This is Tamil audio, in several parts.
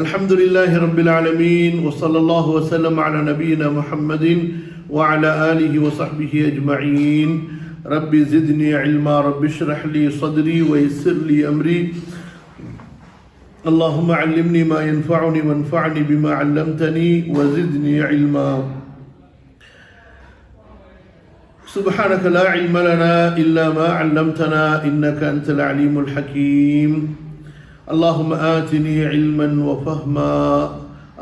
الحمد لله رب العالمين وصلى الله وسلم على نبينا محمد وعلى آله وصحبه أجمعين. رب زدني علما رب اشرح لي صدري ويسر لي أمري اللهم علمني ما ينفعني وانفعني بما علمتني وزدني علما. سبحانك لا علم لنا إلا ما علمتنا إنك أنت العليم الحكيم. اللهم آتني علما وفهما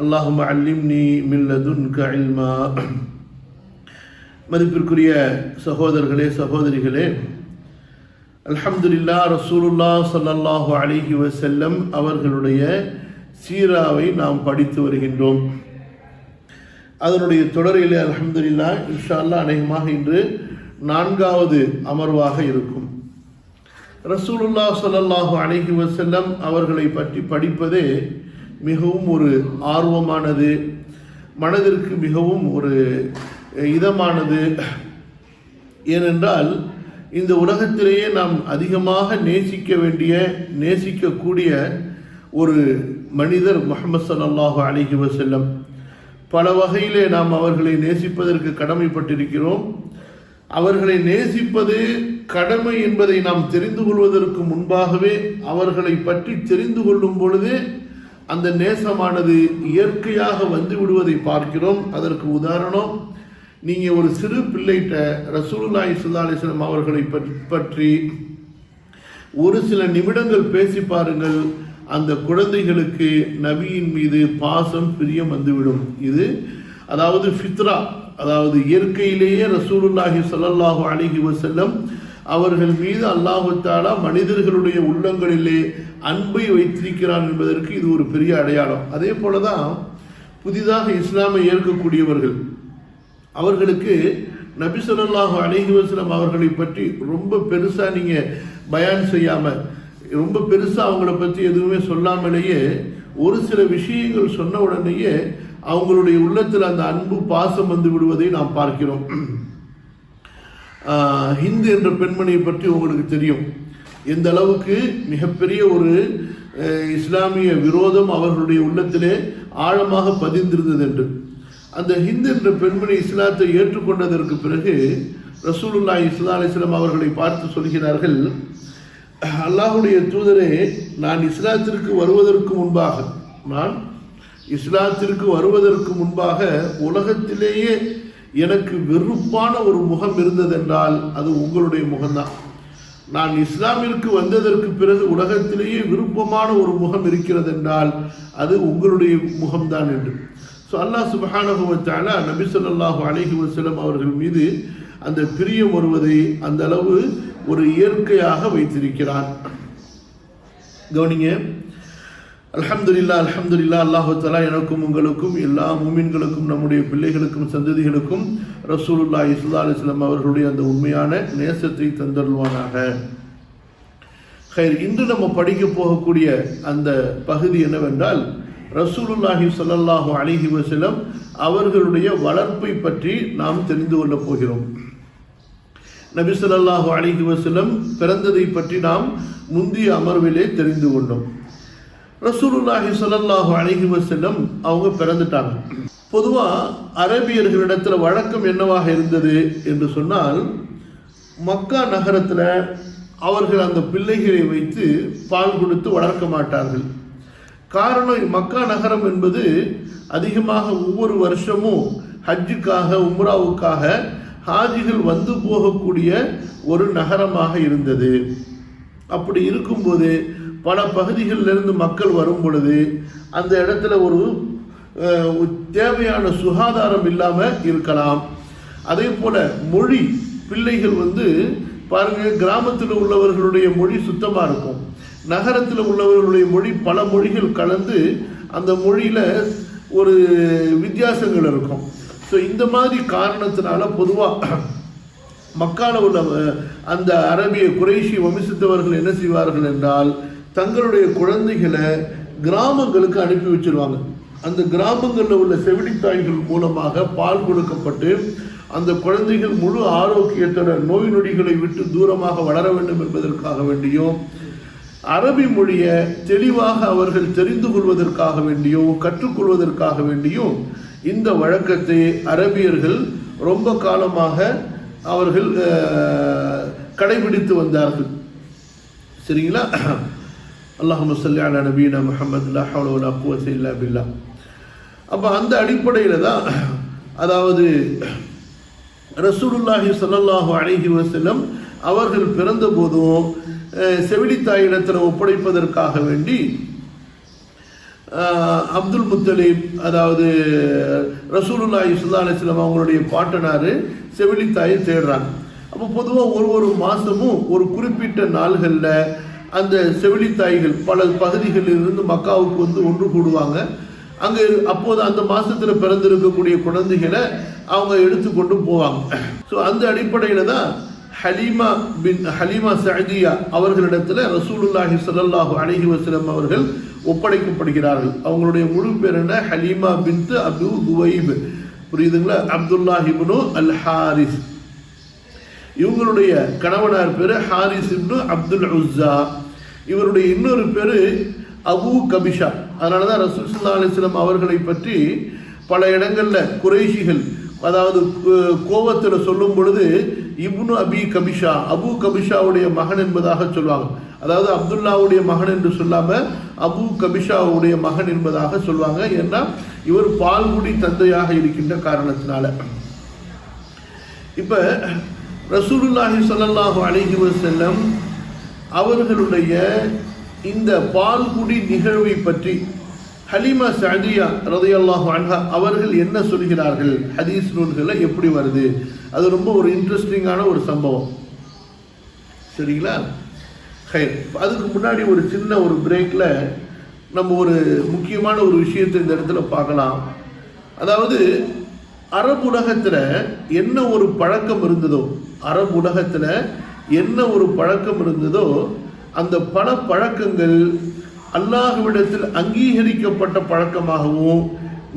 اللهم علمني من لدنك علما. மதிப்பிற்குரிய சகோதரர்களே சகோதரிகளே, அல்ஹம்துலில்லாஹ் ரசூலுல்லாஹ் ஸல்லல்லாஹு அலைஹி வஸல்லம் அவர்களுடைய சீராவை நாம் படித்து வருகின்றோம். அதனுடைய தொடரிலே அல்ஹம்துலில்லாஹ் இன்ஷா அல்லாஹ் அநேகமாக இன்று 4வது அமர்வாக இருக்கும். ரசூலுல்லாஹ் ஸல்லல்லாஹு அலைஹி வஸல்லம் அவர்களை பற்றி படிப்பதே மிகவும் ஒரு ஆர்வமானது, மனதிற்கு மிகவும் ஒரு இதமானது. ஏனென்றால் இந்த உலகத்திலேயே நாம் அதிகமாக நேசிக்கக்கூடிய ஒரு மனிதர் முஹம்மது ஸல்லல்லாஹு அலைஹி வஸல்லம். பல வகையிலே நாம் அவர்களை நேசிப்பதற்கு கடமைப்பட்டிருக்கிறோம். அவர்களை நேசிப்பது கடமை என்பதை நாம் தெரிந்து கொள்வதற்கு முன்பாகவே அவர்களை பற்றி தெரிந்து கொள்ளும் பொழுதே அந்த நேசமானது இயற்கையாக வந்து விடுவதை பார்க்கிறோம். அதற்கு உதாரணம், நீங்கள் ஒரு சிறு பிள்ளைகிட்ட ரசூலுல்லாஹி ஸல்லல்லாஹு அலைஹி வஸல்லம் அவர்களை பற்றி ஒரு சில நிமிடங்கள் பேசி பாருங்கள், அந்த குழந்தைகளுக்கு நபியின் மீது பாசம் பிரியம் வந்துவிடும். இது அதாவது ஃபித்ரா, அதாவது இயற்கையிலேயே ரசூலுல்லாஹி ஸல்லல்லாஹு அலைஹி வஸல்லம் அவர்கள் மீது அல்லாஹ் தஆலா மனிதர்களுடைய உள்ளங்களிலே அன்பை வைத்திருக்கிறான் என்பதற்கு இது ஒரு பெரிய அடையாளம். அதே போல தான் புதிதாக இஸ்லாமை ஏற்கக்கூடியவர்கள், அவர்களுக்கு நபி ஸல்லல்லாஹு அலைஹி வஸல்லம் அவர்களை பற்றி ரொம்ப பெருசாக நீங்கள் பயான் செய்யாமல், ரொம்ப பெருசாக அவங்கள பற்றி எதுவுமே சொல்லாமலேயே ஒரு சில விஷயங்கள் சொன்ன உடனேயே அவங்களுடைய உள்ளத்தில் அந்த அன்பு பாசம் வந்து விடுவதை நாம் பார்க்கிறோம். ஹிந்து என்ற பெண்மணியை பற்றி உங்களுக்கு தெரியும், எந்த அளவுக்கு மிகப்பெரிய ஒரு இஸ்லாமிய விரோதம் அவர்களுடைய உள்ளத்திலே ஆழமாக பதிந்திருந்தது என்று. அந்த ஹிந்து என்ற பெண்மணி இஸ்லாத்தை ஏற்றுக்கொண்டதற்கு பிறகு ரசூலுல்லாஹி ஸல்லல்லாஹு அலைஹி வஸல்லம் அவர்களை பார்த்து சொல்கிறார்கள், அல்லாஹ்வுடைய தூதரே, நான் இஸ்லாத்திற்கு வருவதற்கு முன்பாக உலகத்திலேயே எனக்கு வெறுப்பான ஒரு முகம் இருந்ததென்றால் அது உங்களுடைய முகம்தான். நான் இஸ்லாமிற்கு வந்ததற்கு பிறகு உலகத்திலேயே விருப்பமான ஒரு முகம் இருக்கிறது என்றால் அது உங்களுடைய முகம்தான் என்று. ஸோ அல்லாஹ் சுப்ஹானஹு வ தஆலா நபி ஸல்லல்லாஹு அலைஹி வஸல்லம் அவர்கள் மீது அந்த பிரியம் வருவதை அந்த அளவு ஒரு இயற்கையாக வைத்திருக்கிறான். கவனிங்க, அல்ஹம்துலில்லாஹ் அல்ஹம்துலில்லாஹ். அல்லாஹ் தஆலா எனக்கும் உங்களுக்கும் எல்லா மூமின்களுக்கும் நம்முடைய பிள்ளைகளுக்கும் சந்ததிகளுக்கும் ரசூலுல்லாஹி ஸல்லல்லாஹு அலைஹி வஸல்லம் அவர்களுடைய அந்த உண்மையான நேசத்தை தந்தருள்வானாக. இன்று நம்ம படிக்க போகக்கூடிய அந்த பகுதி என்னவென்றால், ரசூலுல்லாஹி ஸல்லல்லாஹு அலைஹி வஸல்லம் அவர்களுடைய வளர்ப்பை பற்றி நாம் தெரிந்து கொள்ளப் போகிறோம். நபி ஸல்லல்லாஹு அலைஹி வஸல்லம் பிறந்ததை பற்றி நாம் முந்தைய அமர்விலே தெரிந்து கொண்டோம். ரசூலுல்லாஹி ஸல்லல்லாஹு அலைஹி வஸல்லம் அவங்க பிறந்துட்டாங்க. பொதுவாக அரபியர்களிடத்தில் வழக்கம் என்னவாக இருந்தது என்று சொன்னால், மக்கா நகரத்தில் அவர்கள் அந்த பிள்ளைகளை வைத்து பால் கொடுத்து வளர்க்க மாட்டார்கள். காரணம், மக்கா நகரம் என்பது அதிகமாக ஒவ்வொரு வருஷமும் ஹஜ்ஜுக்காக உம்ராவுக்காக ஹாஜிகள் வந்து போகக்கூடிய ஒரு நகரமாக இருந்தது. அப்படி இருக்கும்போது பல பகுதிகளிலிருந்து மக்கள் வரும் பொழுது அந்த இடத்துல ஒரு தேவையான சுகாதாரம் இல்லாமல் இருக்கலாம். அதே போல மொழி, பிள்ளைகள் பாருங்க, கிராமத்தில் உள்ளவர்களுடைய மொழி சுத்தமாக இருக்கும், நகரத்தில் உள்ளவர்களுடைய மொழி பல மொழிகள் கலந்து அந்த மொழியில் ஒரு வித்தியாசங்கள் இருக்கும். ஸோ இந்த மாதிரி காரணத்தினால பொதுவாக மக்கால உள்ள அந்த அரபிய குறைஷி வம்சத்தவர்கள் என்ன செய்வார்கள் என்றால், தங்களுடைய குழந்தைகளை கிராமங்களுக்கு அனுப்பி வச்சிருவாங்க. அந்த கிராமங்களில் உள்ள செவிலித்தாய்கள் மூலமாக பால் கொடுக்கப்பட்டு அந்த குழந்தைகள் முழு ஆரோக்கியத்துடன் நோய் நொடிகளை விட்டு தூரமாக வளர வேண்டும் என்பதற்காக வேண்டியும் அரபி மொழியை தெளிவாக அவர்கள் தெரிந்து கொள்வதற்காக வேண்டியும் கற்றுக்கொள்வதற்காக வேண்டியும் இந்த வழக்கத்தை அரபியர்கள் ரொம்ப காலமாக அவர்கள் கடைபிடித்து வந்தார்கள். சரிங்களா? அல்லாஹும்ம ஸல்லி அலா நபியினா முஹம்மது லா ஹவ்ல வலா குவத்த இல்லா பில்லாஹ். அப்போ அந்த அடிப்படையில் தான் அதாவது ரசூலுல்லாஹி ஸல்லல்லாஹு அலைஹி வஸல்லம் அவர்கள் பிறந்த போதும் செவிலித்தாயிடத்தில் ஒப்படைப்பதற்காக வேண்டி அப்துல் முத்தலிப் அதாவது ரசூலுல்லாஹி ஸல்லல்லாஹு அலைஹி வஸல்லம் அவங்களுடைய பாட்டனார் செவிலித்தாயை தேடுறாங்க. அப்போ பொதுவாக ஒரு மாதமும் ஒரு குறிப்பிட்ட நாள்களில் அந்த செவிலித்தாய்கள் பல பகுதிகளில் இருந்து மக்காவுக்கு வந்து ஒன்று கூடுவாங்க. அங்கே அப்போது அந்த மாதத்தில் பிறந்திருக்கக்கூடிய குழந்தைகளை அவங்க எடுத்துக்கொண்டு போவாங்க. ஸோ அந்த அடிப்படையில் தான் ஹலீமா சஅதியா அவர்களிடத்தில் ரசூலுல்லாஹி ஸல்லல்லாஹு அலைஹி வஸல்லம் அவர்கள் ஒப்படைக்கப்படுகிறார்கள். அவங்களுடைய முழு பேர் என்ன? ஹலீமா பின்த் அபு துவைப். புரியுதுங்களா? அப்துல்லாஹ் இப்னு அல் ஹாரிஸ். இவங்களுடைய கணவனார் பேர் ஹாரிஸ் இப்னு அப்துல் உஸ்ஸா. இவருடைய இன்னொரு பேர் அபு கபிஷா. அதனால தான் ரசூல் ஸல்லல்லாஹு அலைஹி வஸல்லம் அவர்களை பற்றி பல இடங்களில் குறைஷிகள் அதாவது கோவத்தில் சொல்லும் பொழுது இப்னு அபி கபிஷா, அபு கபிஷாவுடைய மகன் என்பதாக சொல்லுவாங்க. அதாவது அப்துல்லாவுடைய மகன் என்று சொல்லாம அபு கபிஷாவுடைய மகன் என்பதாக சொல்லுவாங்க. ஏன்னா இவர் பால்குடி தந்தையாக இருக்கின்ற காரணத்தினால. இப்ப ரசூலுல்லாஹி ஸல்லல்லாஹு அலைஹி வஸல்லம் அவர்களுடைய இந்த பால்குடி நிகழ்வை பற்றி ஹலீமா சஅதியா ரலியல்லாஹு அன்ஹா அவர்கள் என்ன சொல்கிறார்கள், ஹதீஸ் நூல்களில் எப்படி வருது, அது ரொம்ப ஒரு இன்ட்ரெஸ்டிங்கான ஒரு சம்பவம். சரிங்களா? அதுக்கு முன்னாடி ஒரு சின்ன ஒரு பிரேக்கில் நம்ம ஒரு முக்கியமான ஒரு விஷயத்தை இந்த இடத்துல பார்க்கலாம். அதாவது அரபு உலகத்தில் என்ன ஒரு பழக்கம் இருந்ததோ, அரபு உலகத்தில் என்ன ஒரு பழக்கம் இருந்ததோ அந்த பல பழக்கங்கள் அல்லாஹ்விடத்தில் அங்கீகரிக்கப்பட்ட பழக்கமாகவும்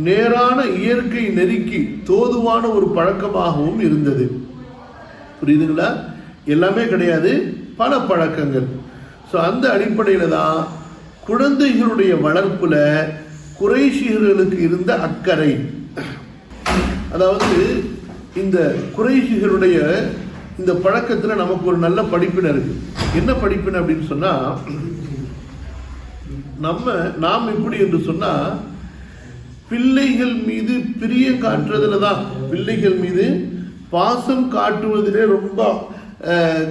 நேரான இயற்கை நெருக்கி தோதுவான ஒரு பழக்கமாகவும் இருந்தது. புரியுதுங்களா? எல்லாமே கிடையாது, பல பழக்கங்கள். ஸோ அந்த அடிப்படையில் தான் குழந்தைகளுடைய வளர்ப்புல குறைஷிகளுக்கு இருந்த அக்கறை. அதாவது இந்த குறைஷிகளுடைய இந்த பழக்கத்தில் நமக்கு ஒரு நல்ல படிப்பினை இருக்கு. என்ன படிப்பினை அப்படின்னு சொன்னா, நாம் எப்படி என்று சொன்னா பிள்ளைகள் மீது பிரியம் காட்டுறதுல தான், பிள்ளைகள் மீது பாசம் காட்டுவதிலே ரொம்ப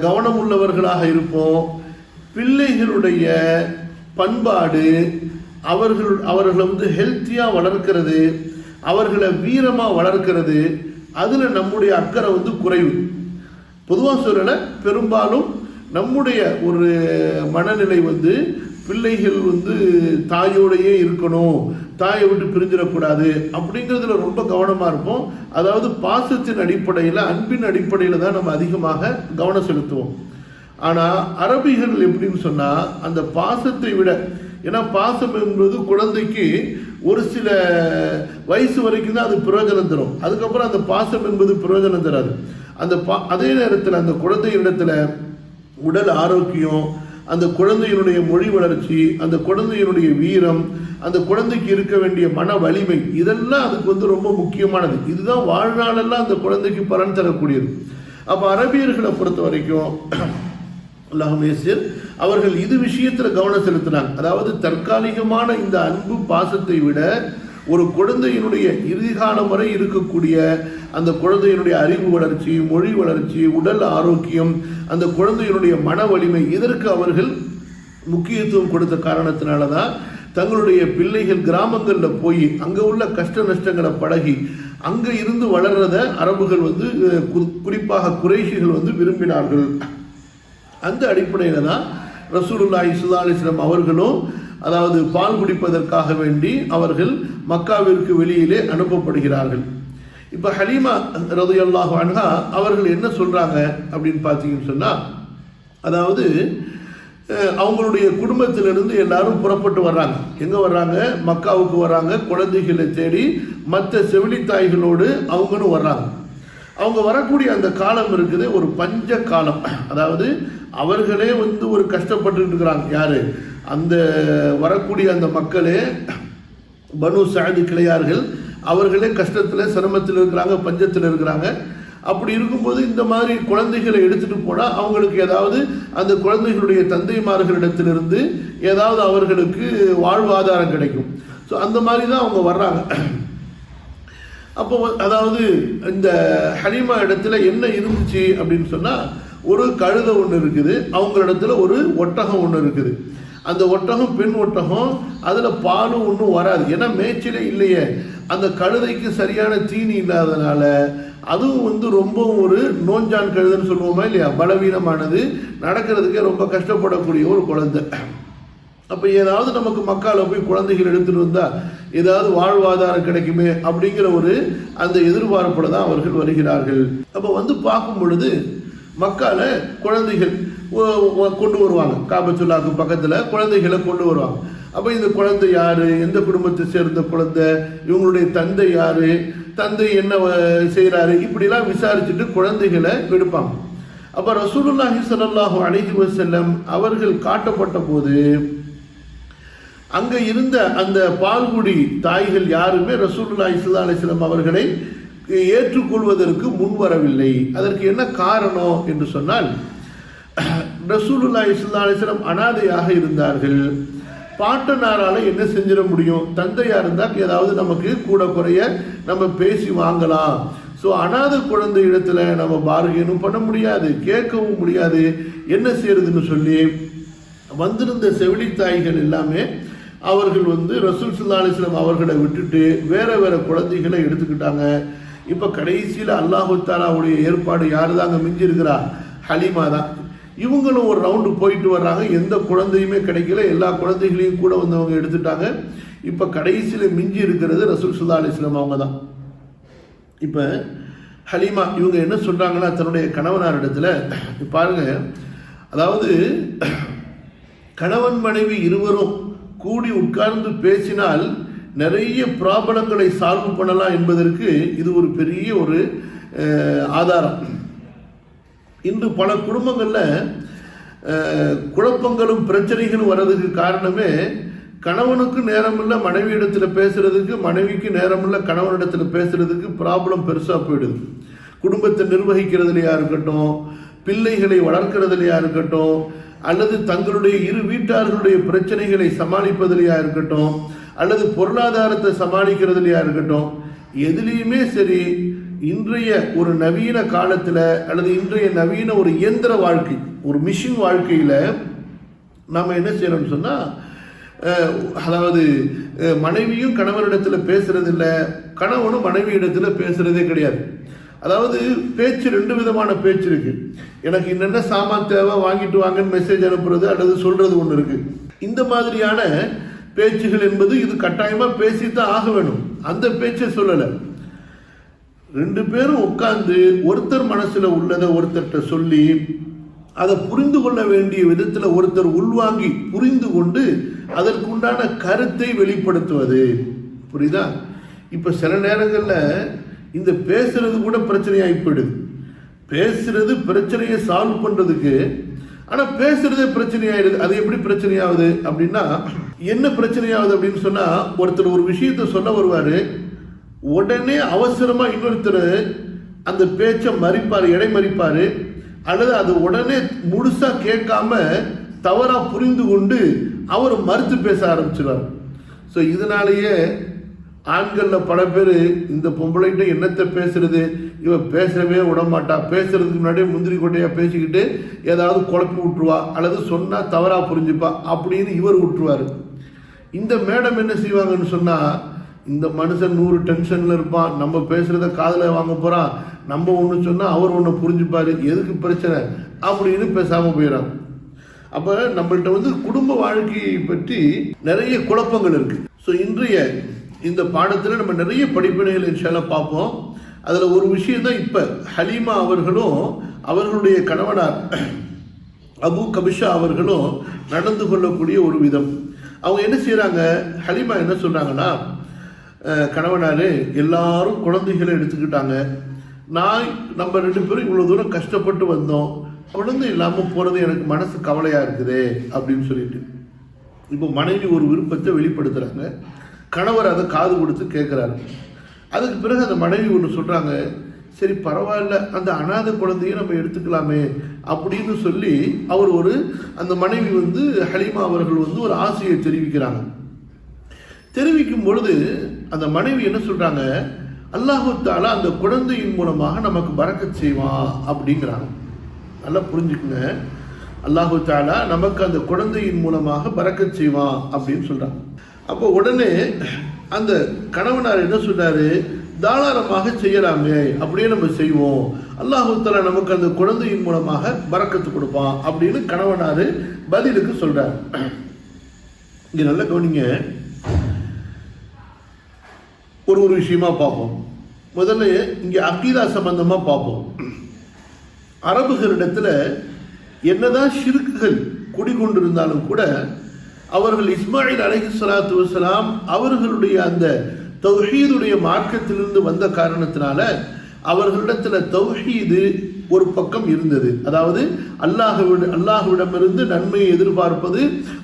கவனம் உள்ளவர்களாக இருப்போம். பிள்ளைகளுடைய பண்பாடு, அவர்களை வந்து ஹெல்த்தியாக வளர்க்கிறது, அவர்களை வீரமாக வளர்க்கிறது, அதில் நம்முடைய அக்கறை வந்து குறைவு. பொதுவாக சொல்லலை, பெரும்பாலும் நம்முடைய ஒரு மனநிலை வந்து பிள்ளைகள் வந்து தாயோடையே இருக்கணும், தாயை விட்டு பிரிஞ்சிடக்கூடாது அப்படிங்கிறதுல ரொம்ப கவனமாக இருப்போம். அதாவது பாசத்தின் அடிப்படையில், அன்பின் அடிப்படையில் தான் நம்ம அதிகமாக கவனம் செலுத்துவோம். ஆனால் அரபிகள் எப்படின்னு சொன்னால் அந்த பாசத்தை விட, ஏன்னா பாசம் என்பது குழந்தைக்கு ஒரு சில வயசு வரைக்கும் தான் அது பிரயோஜனம் தரும், அதுக்கப்புறம் அந்த பாசம் என்பது பிரயோஜனம் தராது. அதே நேரத்தில் அந்த குழந்தையிடத்தில் உடல் ஆரோக்கியம், அந்த குழந்தையினுடைய மொழி வளர்ச்சி, அந்த குழந்தையினுடைய வீரம், அந்த குழந்தைக்கு இருக்க வேண்டிய மன வலிமை, இதெல்லாம் அதுக்கு வந்து ரொம்ப முக்கியமானது. இதுதான் வாழ்நாளெல்லாம் அந்த குழந்தைக்கு பலன் தரக்கூடியது. அப்போ அரபியர்களை பொறுத்த வரைக்கும் அல்லாஹ்மேசியர் அவர்கள் இது விஷயத்தில் கவனம் செலுத்தினாங்க. அதாவது தற்காலிகமான இந்த அன்பு பாசத்தை விட ஒரு குழந்தையினுடைய இறுதி காலம் வரை இருக்கக்கூடிய அந்த குழந்தையினுடைய அறிவு வளர்ச்சி, மொழி வளர்ச்சி, உடல் ஆரோக்கியம், அந்த குழந்தையினுடைய மன வலிமை, இதற்கு அவர்கள் முக்கியத்துவம் கொடுத்த காரணத்தினால தான் தங்களுடைய பிள்ளைகள் கிராமங்களில் போய் அங்கே உள்ள கஷ்ட நஷ்டங்களை பழகி அங்கே இருந்து வளர்றத அரபுகள் வந்து குறிப்பாக குறைஷிகள் வந்து விரும்பினார்கள். அந்த அடிப்படையில் தான் ரசூலுல்லாஹி ஸல்லல்லாஹு அலைஹி வஸல்லம் அவர்களும் அதாவது பால் குடிப்பதற்காக வேண்டி அவர்கள் மக்காவிற்கு வெளியிலே அனுப்பப்படுகிறார்கள். இப்போ ஹலீமா ரலியல்லாஹு அன்ஹா அவர்கள் என்ன சொல்கிறாங்க அப்படின்னு பார்த்தீங்கன்னு சொன்னால், அதாவது அவங்களுடைய குடும்பத்திலிருந்து எல்லாரும் புறப்பட்டு வர்றாங்க. எங்கே வர்றாங்க? மக்காவுக்கு வர்றாங்க. குழந்தைகளை தேடி மற்ற செவிலித்தாய்களோடு அவங்களும் வர்றாங்க. அவங்க வரக்கூடிய அந்த காலம் இருக்குது ஒரு பஞ்ச காலம். அதாவது அவர்களே ஒரு கஷ்டப்பட்டு இருக்கிறாங்க. யாரு? அந்த வரக்கூடிய அந்த மக்களே பனு சஅத் கிளையார்கள், அவர்களே கஷ்டத்தில் சிரமத்தில் இருக்கிறாங்க, பஞ்சத்தில் இருக்கிறாங்க. அப்படி இருக்கும்போது இந்த மாதிரி குழந்தைகளை எடுத்துட்டு போனால் அவங்களுக்கு ஏதாவது அந்த குழந்தைகளுடைய தந்தைமார்களிடத்திலிருந்து ஏதாவது அவர்களுக்கு வாழ்வாதாரம் கிடைக்கும். ஸோ அந்த மாதிரி தான் அவங்க வர்றாங்க. அப்போ அதாவது இந்த ஹலீமா இடத்துல என்ன இருந்துச்சு அப்படின்னு சொன்னால், ஒரு கழுதை ஒன்று இருக்குது, அவங்களிடத்துல ஒரு ஒட்டகம் ஒன்று இருக்குது. அந்த ஒட்டகம் பெண் ஒட்டகம், அதில் பாலும் ஒன்றும் வராது, ஏன்னா மேய்ச்சலே இல்லையே. அந்த கழுதைக்கு சரியான தீனி இல்லாதனால அதுவும் ரொம்ப ஒரு நோஞ்சான் கழுதைன்னு சொல்லுவோமா இல்லையா, பலவீனமானது, நடக்கிறதுக்கே ரொம்ப கஷ்டப்படக்கூடிய ஒரு குழந்தை. அப்போ ஏதாவது நமக்கு மக்கால போய் குழந்தைகள் எடுத்துகிட்டு வந்தால் ஏதாவது வாழ்வாதாரம் கிடைக்குமே அப்படிங்கிற ஒரு அந்த எதிர்பார்ப்பில் தான் அவர்கள் வருகிறார்கள். அப்போ பார்க்கும் பொழுது மக்கால குழந்தைகள் கொண்டு வருவாங்க, காபத்துல்லாக்கு பக்கத்தில் குழந்தைகளை கொண்டு வருவாங்க. அப்போ இந்த குழந்தை யாரு, எந்த குடும்பத்தை சேர்ந்த குழந்தை, இவங்களுடைய தந்தை யாரு, தந்தை என்ன செய்கிறாரு, இப்படிலாம் விசாரிச்சுட்டு குழந்தைகளை எடுப்பாங்க. அப்போ ரசூலுல்லாஹி ஸல்லல்லாஹு அலைஹி வஸல்லம் அவர்கள் காட்டப்பட்ட போது அங்கே இருந்த அந்த பால்குடி தாய்கள் யாருமே ரசூலுல்லாஹி ஸல்லல்லாஹு அலைஹி வஸல்லம் அவர்களை ஏற்றுக்கொள்வதற்கு முன்வரவில்லை. அதற்கு என்ன காரணம் என்று சொன்னால், ரசூலுல்லாஹி ஸல்லல்லாஹு அலைஹி வஸல்லம் அனாதையாக இருந்தார்கள். பாட்டனாரால என்ன செஞ்சிட முடியும், தந்தையா இருந்தால் ஏதாவது நமக்கு கூட குறைய நம்ம பேசி வாங்கலாம். ஸோ அனாத குழந்தை இடத்துல நம்ம பார்கெனும் பண்ண முடியாது, கேட்கவும் முடியாது, என்ன செய்யறதுன்னு சொல்லி வந்திருந்த செவிலித்தாய்கள் எல்லாமே அவர்கள் ரசூல் ஸல்லல்லாஹு அலைஹி வஸல்லம் அவர்களை விட்டுட்டு வேற வேற குழந்தைகளை எடுத்துக்கிட்டாங்க. இப்போ கடைசியில் அல்லாஹு தஆலாவுடைய ஏற்பாடு யாரு தாங்க மிஞ்சி இருக்கிறா, ஹலீமா தான். இவங்களும் ஒரு ரவுண்டு போயிட்டு வர்றாங்க, எந்த குழந்தையுமே கிடைக்கல, எல்லா குழந்தைகளையும் கூட வந்தவங்க எடுத்துட்டாங்க. இப்போ கடைசியில் மிஞ்சி இருக்கிறது ரசூல் ஸல்லல்லாஹு அலைஹி வஸல்லம் அவங்க தான். இப்போ ஹலீமா இவங்க என்ன சொல்றாங்கன்னா, தன்னுடைய கணவனார் இடத்துல பாருங்க, அதாவது கணவன் மனைவி இருவரும் கூடி உட்கார்ந்து பேசினால் நிறைய ப்ராப்ளங்களை சால்வ் பண்ணலாம் என்பதற்கு இது ஒரு பெரிய ஒரு ஆதாரம். இன்று பல குடும்பங்களில் குழப்பங்களும் பிரச்சனைகளும் வர்றதுக்கு காரணமே கணவனுக்கு நேரம் இல்லை மனைவி இடத்துல பேசுறதுக்கு, மனைவிக்கு நேரம் இல்லை கணவனிடத்தில் பேசுறதுக்கு ப்ராப்ளம் பெருசாக போயிடுது. குடும்பத்தை நிர்வகிக்கிறதுலையா இருக்கட்டும், பிள்ளைகளை வளர்க்கிறதுலையா இருக்கட்டும், அல்லது தங்களுடைய இரு வீட்டார்களுடைய பிரச்சனைகளை சமாளிப்பதிலையா இருக்கட்டும், அல்லது பொருளாதாரத்தை சமாளிக்கிறதுலையா இருக்கட்டும், எதுலேயுமே சரி இன்றைய ஒரு நவீன காலத்தில் அல்லது இன்றைய நவீன ஒரு இயந்திர வாழ்க்கை, ஒரு மிஷின் வாழ்க்கையில் நாம் என்ன செய்யறோம்னு சொன்னால், அதாவது மனைவியும் கணவனிடத்தில் பேசுறதில்லை, கணவனும் மனைவி இடத்துல பேசுறதே கிடையாது. அதாவது பேச்சு ரெண்டு விதமான பேச்சு இருக்கு. எனக்கு என்னென்ன சாமான் தேவை வாங்கிட்டு வாங்கன்னு மெசேஜ் அனுப்புறது அல்லது சொல்றது ஒன்று இருக்கு. இந்த மாதிரியான பேச்சுகள் என்பது இது கட்டாயமா பேசித்தான் ஆக வேணும், அந்த பேச்சை சொல்லலை. ரெண்டு பேரும் உட்கார்ந்து ஒருத்தர் மனசுல உள்ளதை ஒருத்தர்கிட்ட சொல்லி அதை புரிந்து கொள்ள வேண்டிய விதத்தில் ஒருத்தர் உள்வாங்கி புரிந்து கொண்டு அதற்கு உண்டான கருத்தை வெளிப்படுத்துவது. புரியுதா? இப்ப சில நேரங்களில் இந்த பேசுறது கூட பிரச்சனையாகி போயிடுது. பேசுறது பிரச்சனையை சால்வ் பண்றதுக்கு, ஆனா பேசுறதே பிரச்சனையாயிடுது. அது எப்படி பிரச்சனையாகுது அப்படின்னா, என்ன பிரச்சனையாகுது அப்படின்னு சொன்னா, ஒருத்தர் ஒரு விஷயத்த சொல்ல வருவாரு, உடனே அவசரமா இன்னொருத்தர் அந்த பேச்சை மறிப்பாரு, இடைமறிப்பாரு, அல்லது அது உடனே முழுசா கேட்காம தவறா புரிந்து கொண்டு அவர் மறுத்து பேச ஆரம்பிச்சிருவார். ஸோ இதனாலேயே ஆண்களில் பல பேர் இந்த பொம்பளைகிட்ட என்னத்தை பேசுறது, இவன் பேசவே விட மாட்டா, பேசுறதுக்கு முன்னாடியே முந்திரி கொட்டையா பேசிக்கிட்டு ஏதாவது குழப்பி விட்டுருவா, அல்லது சொன்னா தவறா புரிஞ்சுப்பா அப்படின்னு இவர் விட்டுருவாரு. இந்த மேடம் என்ன செய்வாங்கன்னு சொன்னா, இந்த மனுஷன் 100 டென்ஷன்ல இருப்பான், நம்ம பேசுறத காதல வாங்க போறான், நம்ம ஒன்று சொன்னா அவர் ஒன்று புரிஞ்சுப்பாரு, எதுக்கு பிரச்சனை அப்படின்னு பேசாம போயிடறான். அப்ப நம்மள்கிட்ட குடும்ப வாழ்க்கையை பற்றி நிறைய குழப்பங்கள் இருக்கு. ஸோ இன்றைய இந்த பாடத்தில் நம்ம நிறைய படிப்பினைகள் இன்ஷால்லா பார்ப்போம். அதில் ஒரு விஷயம் தான் இப்போ ஹலீமா அவர்களும் அவர்களுடைய கணவனார் அபு கபிஷா அவர்களும் நடந்து கொள்ளக்கூடிய ஒரு விதம். அவங்க என்ன செய்கிறாங்க, ஹலீமா என்ன சொல்கிறாங்கன்னா, கணவனார் எல்லாரும் குழந்தைகளை எடுத்துக்கிட்டாங்க, நம்ம 2 பேரும் இவ்வளோ தூரம் கஷ்டப்பட்டு வந்தோம், குழந்தை இல்லாமல் போகிறது எனக்கு மனசு கவலையாக இருக்குது அப்படின்னு சொல்லிட்டு இப்போ மனைவி ஒரு விருப்பத்தை வெளிப்படுத்துகிறாங்க. கணவர் அதை காது கொடுத்து கேட்குறாரு. அதுக்கு பிறகு அந்த மனைவி ஒன்று சொல்கிறாங்க, சரி பரவாயில்ல, அந்த அனாதை குழந்தையும் நம்ம எடுத்துக்கலாமே அப்படின்னு சொல்லி அந்த மனைவி ஹலீமா அவர்கள் ஒரு ஆசையை தெரிவிக்கிறாங்க. தெரிவிக்கும் பொழுது அந்த மனைவி என்ன சொல்றாங்க, அல்லாஹ் தஆலா அந்த குழந்தையின் மூலமாக நமக்கு பரக்கத் செய்வான் அப்படிங்கிறாங்க. நல்லா புரிஞ்சுக்குங்க, அல்லாஹ் தஆலா நமக்கு அந்த குழந்தையின் மூலமாக பரக்கத் செய்வான் அப்படின்னு சொல்றாங்க. அப்போ உடனே அந்த கணவனார் என்ன சொல்றாரு, தாராளமாக செய்யலாமே, அப்படியே நம்ம செய்வோம், அல்லாஹ் தஆலா நமக்கு அந்த குழந்தையின் மூலமாக பரக்கத்து கொடுப்பான் அப்படின்னு கணவனார் பதிலுக்கு சொல்றாரு. இங்க நல்லா கவனிங்க, ஒரு விஷயமா பார்ப்போம். முதல்ல இங்கே அகீதா சம்பந்தமா பார்ப்போம். அரபுகளிடத்துல என்னதான் ஷிர்க்குகள் குடிகொண்டிருந்தாலும் கூட அவர்கள் இஸ்மாயில் அலைஹிஸ்ஸலாத்து வஸ்ஸலாம் அவர்களுடைய அந்த தௌஹீதுடைய மார்க்கத்திலிருந்து வந்த காரணத்தினால அவர்களிடத்துல தௌஹீது ஒரு பக்கம் இருந்தது. அதாவது அல்லாஹ்விடமிருந்து நன்மையை எதிர்பார்ப்பது,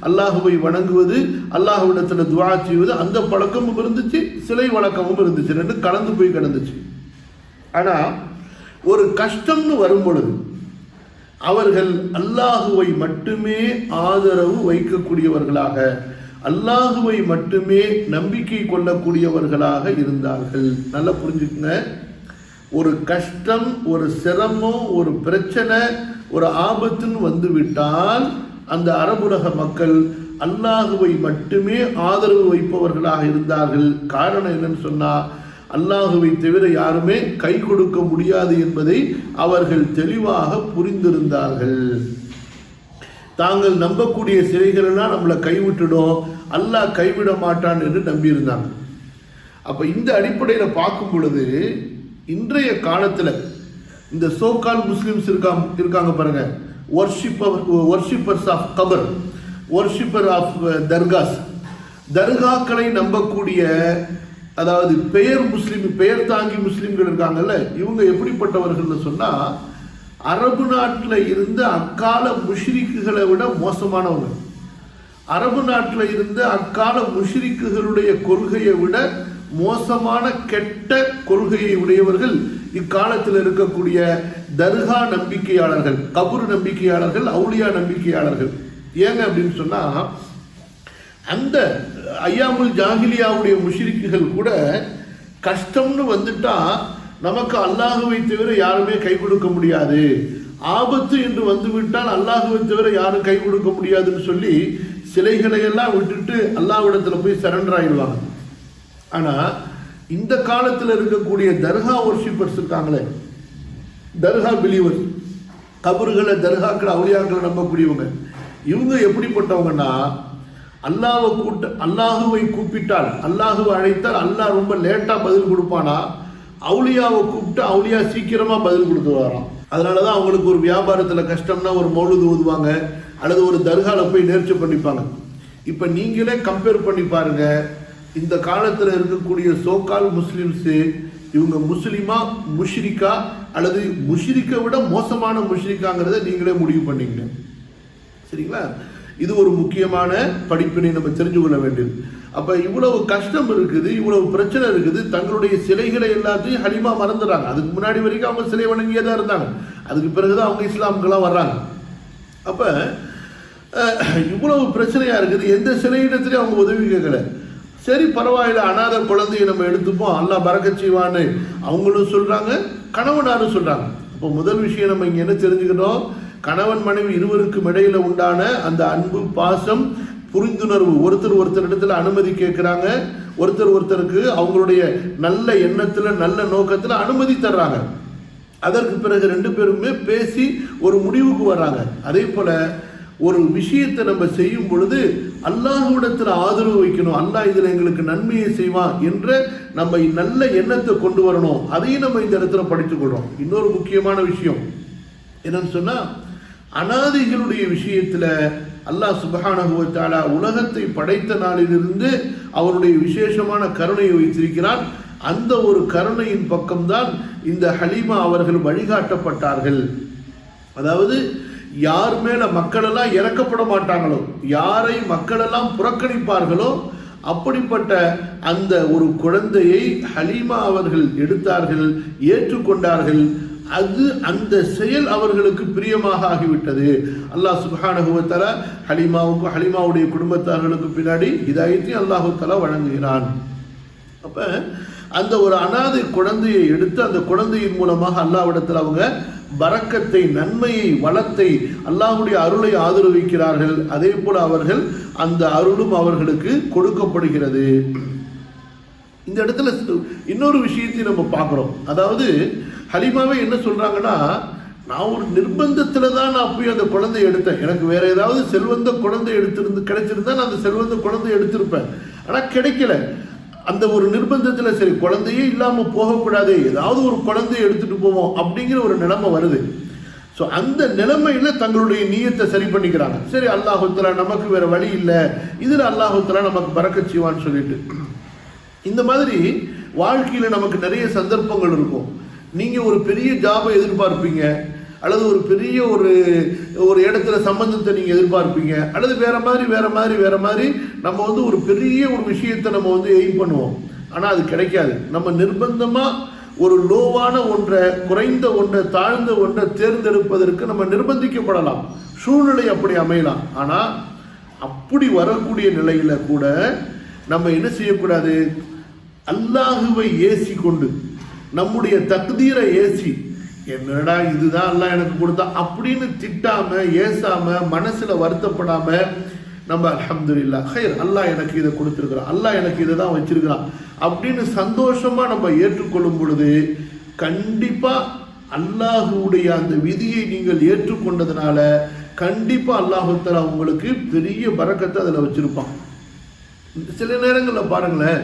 அல்லாஹுவை வணங்குவது, அல்லாஹ்விடத்துல துஆ செய்வது, அந்த பழக்கமும் இருந்துச்சு, சிலை வழக்கமும் இருந்துச்சு, ரெண்டு கலந்து போய் கிடந்துச்சு. ஆனா ஒரு கஷ்டம்னு வரும் பொழுது அவர்கள் அல்லாஹுவை மட்டுமே ஆதரவு வைக்கக்கூடியவர்களாக, அல்லாஹுவை மட்டுமே நம்பிக்கை கொள்ளக்கூடியவர்களாக இருந்தார்கள். நல்லா புரிஞ்சுக்குங்க, ஒரு கஷ்டம், ஒரு சிரமம், ஒரு பிரச்சனை, ஒரு ஆபத்துன்னு வந்துவிட்டால் அந்த அரபுலக மக்கள் அல்லாஹுவை மட்டுமே ஆதரவு வைப்பவர்களாக இருந்தார்கள். காரணம் என்னன்னு சொன்னா, அல்லாஹுவை தவிர யாருமே கை கொடுக்க முடியாது என்பதை அவர்கள் தெளிவாக புரிந்திருந்தார்கள். தாங்கள் நம்பக்கூடிய சிலைகள் எல்லாம் நம்மளை கைவிட்டுடும், அல்லாஹ் கைவிட மாட்டான் என்று நம்பியிருந்தாங்க. அப்ப இந்த அடிப்படையில் பார்க்கும் பொழுது இன்றைய காலத்தில் இந்த சோகால் முஸ்லிம்ஸ் இருக்காங்க பாருங்க, worshippers of Khabar, worshipper of dargahs, தர்காக்களை நம்பக்கூடிய, அதாவது பெயர் தாங்கி முஸ்லிம்கள் இருக்காங்கல்ல, இவங்க எப்படிப்பட்டவர்கள் சொன்னா அரபு நாட்டில் இருந்த அக்கால முஷ்ரிக்குகளை விட மோசமானவங்க. அரபு நாட்டில் இருந்த அக்கால முஷ்ரிக்குகளுடைய கொள்கையை விட மோசமான கெட்ட கொள்கையை உடையவர்கள் இக்காலத்தில் இருக்கக்கூடிய தர்கா நம்பிக்கையாளர்கள், கபூர் நம்பிக்கையாளர்கள், அவுலியா நம்பிக்கையாளர்கள். ஏங்க அப்படின்னு சொன்னா, அந்த ஐயாமுல் ஜாஹிலியாவுடைய முஷ்ரிக்குகள் கூட கஷ்டம்னு வந்துட்டா நமக்கு அல்லாஹுவை தவிர யாருமே கை கொடுக்க முடியாது, ஆபத்து என்று வந்துவிட்டால் அல்லாஹுவை தவிர யாரும் கை கொடுக்க முடியாதுன்னு சொல்லி சிலைகளை எல்லாம் விட்டுட்டு அல்லாஹ்விடத்துல போய் சரண்டர் ஆயிடுவாங்க. ஆனா இந்த காலத்தில் இருக்கக்கூடிய தர்கா வர்ஷிப்பர்ஸ் இருக்காங்களே, தர்கா பிலீவர்ஸ், கபறுகளை, தர்காக்களை, அவுலியாக்களை நம்பக்கூடியவங்க, இவங்க எப்படிப்பட்டவங்கன்னா, அல்லாஹுவை கூப்பிட்டால், அல்லாஹுவை அழைத்தால் அல்லாஹ் ரொம்ப லேட்டா பதில் கொடுப்பானா, அவுலியாவை கூப்பிட்டு அவுலியா சீக்கிரமா பதில் கொடுத்து வரான். அதனாலதான் அவங்களுக்கு ஒரு வியாபாரத்துல கஷ்டம்னா ஒரு மௌலுது ஓதுவாங்க, அல்லது ஒரு தர்கால போய் நேர்ச்சி பண்ணிப்பாங்க. இப்ப நீங்களே கம்பேர் பண்ணி பாருங்க, இந்த காலத்துல இருக்கக்கூடிய சோகால் முஸ்லிம்ஸ், இவங்க முஸ்லிமா முஷ்ரிக்கா, அல்லது முஷ்ரிக்கை விட மோசமான முஷ்ரிக்காங்கிறத நீங்களே முடிவு பண்ணீங்க. சரிங்களா? இது ஒரு முக்கியமான படிப்பினை நம்ம தெரிஞ்சு கொள்ள வேண்டியது. அப்ப இவ்வளவு கஷ்டம் இருக்குது, இவ்வளவு பிரச்சனை இருக்குது, தங்களுடைய சிலைகளை எல்லாத்தையும் ஹலீமா மறந்துடுறாங்க. அதுக்கு முன்னாடி வரைக்கும் அவங்க சிலை வணங்கியே தான் இருந்தாங்க, அதுக்கு பிறகுதான் அவங்க இஸ்லாமுக்கெல்லாம் வர்றாங்க. அப்ப இவ்வளவு பிரச்சனையா இருக்குது, எந்த சிலையிடத்திலையும் அவங்க உதவி கேட்கல. சரி பரவாயில்ல, அனாதை குழந்தையை நம்ம எடுத்துப்போம், அல்லாஹ் பரக்கத் செய்வான்னு அவங்களும் சொல்றாங்க, கணவனாரும் சொல்றாங்க. இப்போ முதல் விஷயம் நம்ம இங்க என்ன தெரிஞ்சுக்கணும், கணவன் மனைவி இருவருக்கும் இடையில உண்டான அந்த அன்பு, பாசம், புரிந்துணர்வு, ஒருத்தர் இடத்துல அனுமதி கேட்கிறாங்க, ஒருத்தருக்கு அவங்களுடைய நல்ல எண்ணத்துல நல்ல நோக்கத்துல அனுமதி தர்றாங்க. அதற்கு பிறகு 2 பேருமே பேசி ஒரு முடிவுக்கு வர்றாங்க. அதே போல ஒரு விஷயத்தை நம்ம செய்யும் பொழுது அல்லாஹ்விடத்துல ஆதரவு வைக்கணும், அல்லாஹ் இதுல எங்களுக்கு நன்மையை செய்வான் என்ற நம்ம நல்ல எண்ணத்தை கொண்டு வரணும். அதையும் நம்ம இந்த இடத்துல படித்துக் கொள்றோம். இன்னொரு முக்கியமான விஷயம் என்னன்னு சொன்னா, அனாதைகளுடைய விஷயத்துல அல்லாஹ் சுப்ஹானஹு வ தஆலா உலகத்தை படைத்த நாளிலிருந்து அவருடைய விசேஷமான கருணையை வைத்திருக்கிறான். அந்த ஒரு கருணையின் பக்கம்தான் இந்த ஹலீமா அவர்கள் வழிகாட்டப்பட்டார்கள். அதாவது யார் மேல மக்கள் எல்லாம் இறக்கப்பட மாட்டாங்களோ, யாரை மக்கள் எல்லாம் புறக்கணிப்பார்களோ அப்படிப்பட்ட அந்த ஒரு குழந்தையை ஹலீமா அவர்கள் எடுத்தார்கள், ஏற்றுக்கொண்டார்கள். அது அந்த செயல் அவர்களுக்கு பிரியமாக ஆகிவிட்டது. அல்லாஹ் சுப்ஹானஹு வ தஆலா ஹலீமாவுக்கும் ஹலீமாவுடைய குடும்பத்தார்களுக்கு பின்னாடி ஹிதாயத்தை அல்லாஹு தஆலா வழங்குகிறான். அப்ப அந்த ஒரு அனாதை குழந்தையை எடுத்து அந்த குழந்தையின் மூலமாக அல்லாஹ்விடத்தில் அவங்க பரக்கத்தை, நன்மையை, வளத்தை, அல்லாஹ்வுடைய அருளை ஆதரவிக்கிறார்கள். அதே போல அவர்கள் அந்த அருளும் அவர்களுக்கு கொடுக்கப்படுகிறது. இந்த இடத்துல இன்னொரு விஷயத்தை நம்ம பார்க்கிறோம். அதாவது ஹலீமாவே என்ன சொல்றாங்கன்னா, நான் ஒரு நிர்பந்தத்துல தான் நான் போய் அந்த குழந்தையை எடுத்தேன். எனக்கு வேற ஏதாவது செல்வந்த குழந்தை கிடைச்சிருந்தா நான் அந்த செல்வந்த குழந்தை எடுத்திருப்பேன். ஆனா கிடைக்கல. அந்த ஒரு நிர்பந்தத்துல சரி குழந்தையே இல்லாம போகக்கூடாது, ஏதாவது ஒரு குழந்தையை எடுத்துட்டு போவோம் அப்படிங்கிற ஒரு நிலைமை வருது. ஸோ அந்த நிலைமையில தங்களுடைய நீயத்தை சரி பண்ணிக்கிறாங்க. சரி அல்லாஹ் தஆலா நமக்கு வேற வழி இல்லை, இதுல அல்லாஹ் தஆலா நமக்கு பரக்கத் செய்வான்னு சொல்லிட்டு. இந்த மாதிரி வாழ்க்கையில நமக்கு நிறைய சந்தர்ப்பங்கள் இருக்கும். நீங்க ஒரு பெரிய ஜாபை எதிர்பார்ப்பீங்க, அல்லது ஒரு பெரிய ஒரு இடத்துல சம்பந்தத்தை நீங்க எதிர்பார்ப்பீங்க, அல்லது வேற மாதிரி நம்ம வந்து ஒரு பெரிய ஒரு விஷயத்தை நம்ம வந்து எய்ம் பண்ணுவோம். ஆனா அது கிடைக்காது. நம்ம நிர்பந்தமா ஒரு லோவான ஒன்றை, குறைந்த ஒன்றை, தாழ்ந்த ஒன்றை தேர்ந்தெடுப்பதற்கு நம்ம நிர்பந்திக்கப்படலாம். சூழ்நிலை அப்படி அமையலாம். ஆனா அப்படி வரக்கூடிய நிலையில கூட நம்ம என்ன செய்யக்கூடாது, அல்லாஹுவை ஏசி கொண்டு, நம்முடைய தக்தீரை ஏசி, என்னடா இதுதான் அல்லாஹ் எனக்கு கொடுத்தா அப்படின்னு திட்டாம, ஏசாம, மனசுல வருத்தப்படாம நம்ம அல்ஹம்துலில்லாஹ் ஹைர், அல்லாஹ் எனக்கு இதை கொடுத்துருக்கிறான், அல்லாஹ் எனக்கு இதை தான் வச்சிருக்கிறான் அப்படின்னு சந்தோஷமா நம்ம ஏற்றுக்கொள்ளும் பொழுது கண்டிப்பா அல்லாஹுடைய அந்த விதியை நீங்கள் ஏற்றுக்கொண்டதுனால கண்டிப்பா அல்லாஹ் தஆலா உங்களுக்கு பெரிய பரக்கத்தை அதில் வச்சிருப்பான். சில நேரங்களில் பாருங்களேன்,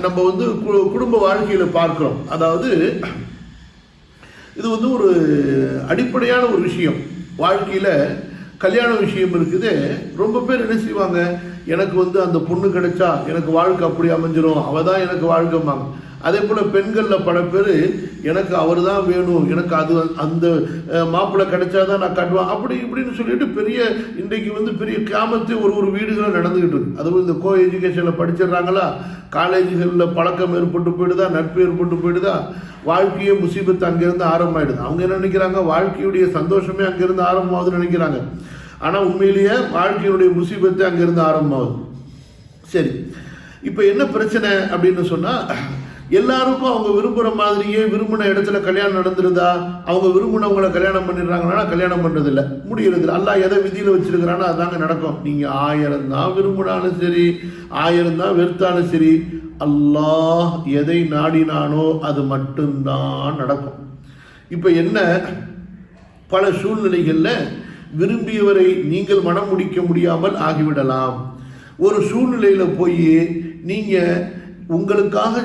நம்ம வந்து குடும்ப வாழ்க்கையில பார்க்கிறோம். அதாவது இது வந்து ஒரு அடிப்படையான ஒரு விஷயம். வாழ்க்கையில கல்யாண விஷயம் இருக்குது. ரொம்ப பேர் என்ன செய்வாங்க, எனக்கு வந்து அந்த பொண்ணு கிடைச்சா எனக்கு வாழ்க்கை அப்படி அமைஞ்சிரும், அவ தான் எனக்கு வாழ்க்கைமாங்க. அதே போல பெண்கள்ல பல பேர் எனக்கு அவர் தான் வேணும், எனக்கு அது அந்த மாப்பிள்ளை கிடைச்சாதான் நான் கட்டுவேன் அப்படி இப்படின்னு சொல்லிட்டு பெரிய இன்றைக்கு வந்து பெரிய கியாமத்து ஒரு வீடுகளை நடந்துகிட்டு இருக்கு. அதுவும் இந்த கோ எஜுகேஷன்ல படிச்சிடுறாங்களா, காலேஜுகளில் பழக்கம் ஏற்பட்டு போயிடுதா, நட்பு ஏற்பட்டு போயிடுதா, வாழ்க்கையே முசீபத்து அங்கிருந்து ஆரம்பமாயிடுது. அவங்க என்ன நினைக்கிறாங்க, வாழ்க்கையுடைய சந்தோஷமே அங்கிருந்து ஆரம்பமாகுதுன்னு நினைக்கிறாங்க. ஆனா உண்மையிலேயே வாழ்க்கையுடைய முசீபத்து அங்கிருந்து ஆரம்பமாகுது. சரி, இப்ப என்ன பிரச்சனை அப்படின்னு சொன்னா, எல்லாருக்கும் அவங்க விரும்புகிற மாதிரியே விரும்பின இடத்துல கல்யாணம் நடந்துருதா, அவங்க விரும்பினவங்களை கல்யாணம் பண்ணிடுறாங்கன்னா கல்யாணம் பண்ணுறதில்ல, முடியறதில்ல. அல்லாஹ் எதை விதியில் வச்சிருக்கிறானோ அதாங்க நடக்கும். நீங்கள் 1000 தான் விரும்பினாலும் சரி, 1000 தான் வெறுத்தாலும் சரி, அல்லாஹ் எதை நாடினானோ அது மட்டும்தான் நடக்கும். இப்போ என்ன, பல சூழ்நிலைகளில் விரும்பியவரை நீங்கள் மனம் முடிக்க முடியாமல் ஆகிவிடலாம். ஒரு சூழ்நிலையில் போய் நீங்கள் உங்களுக்காக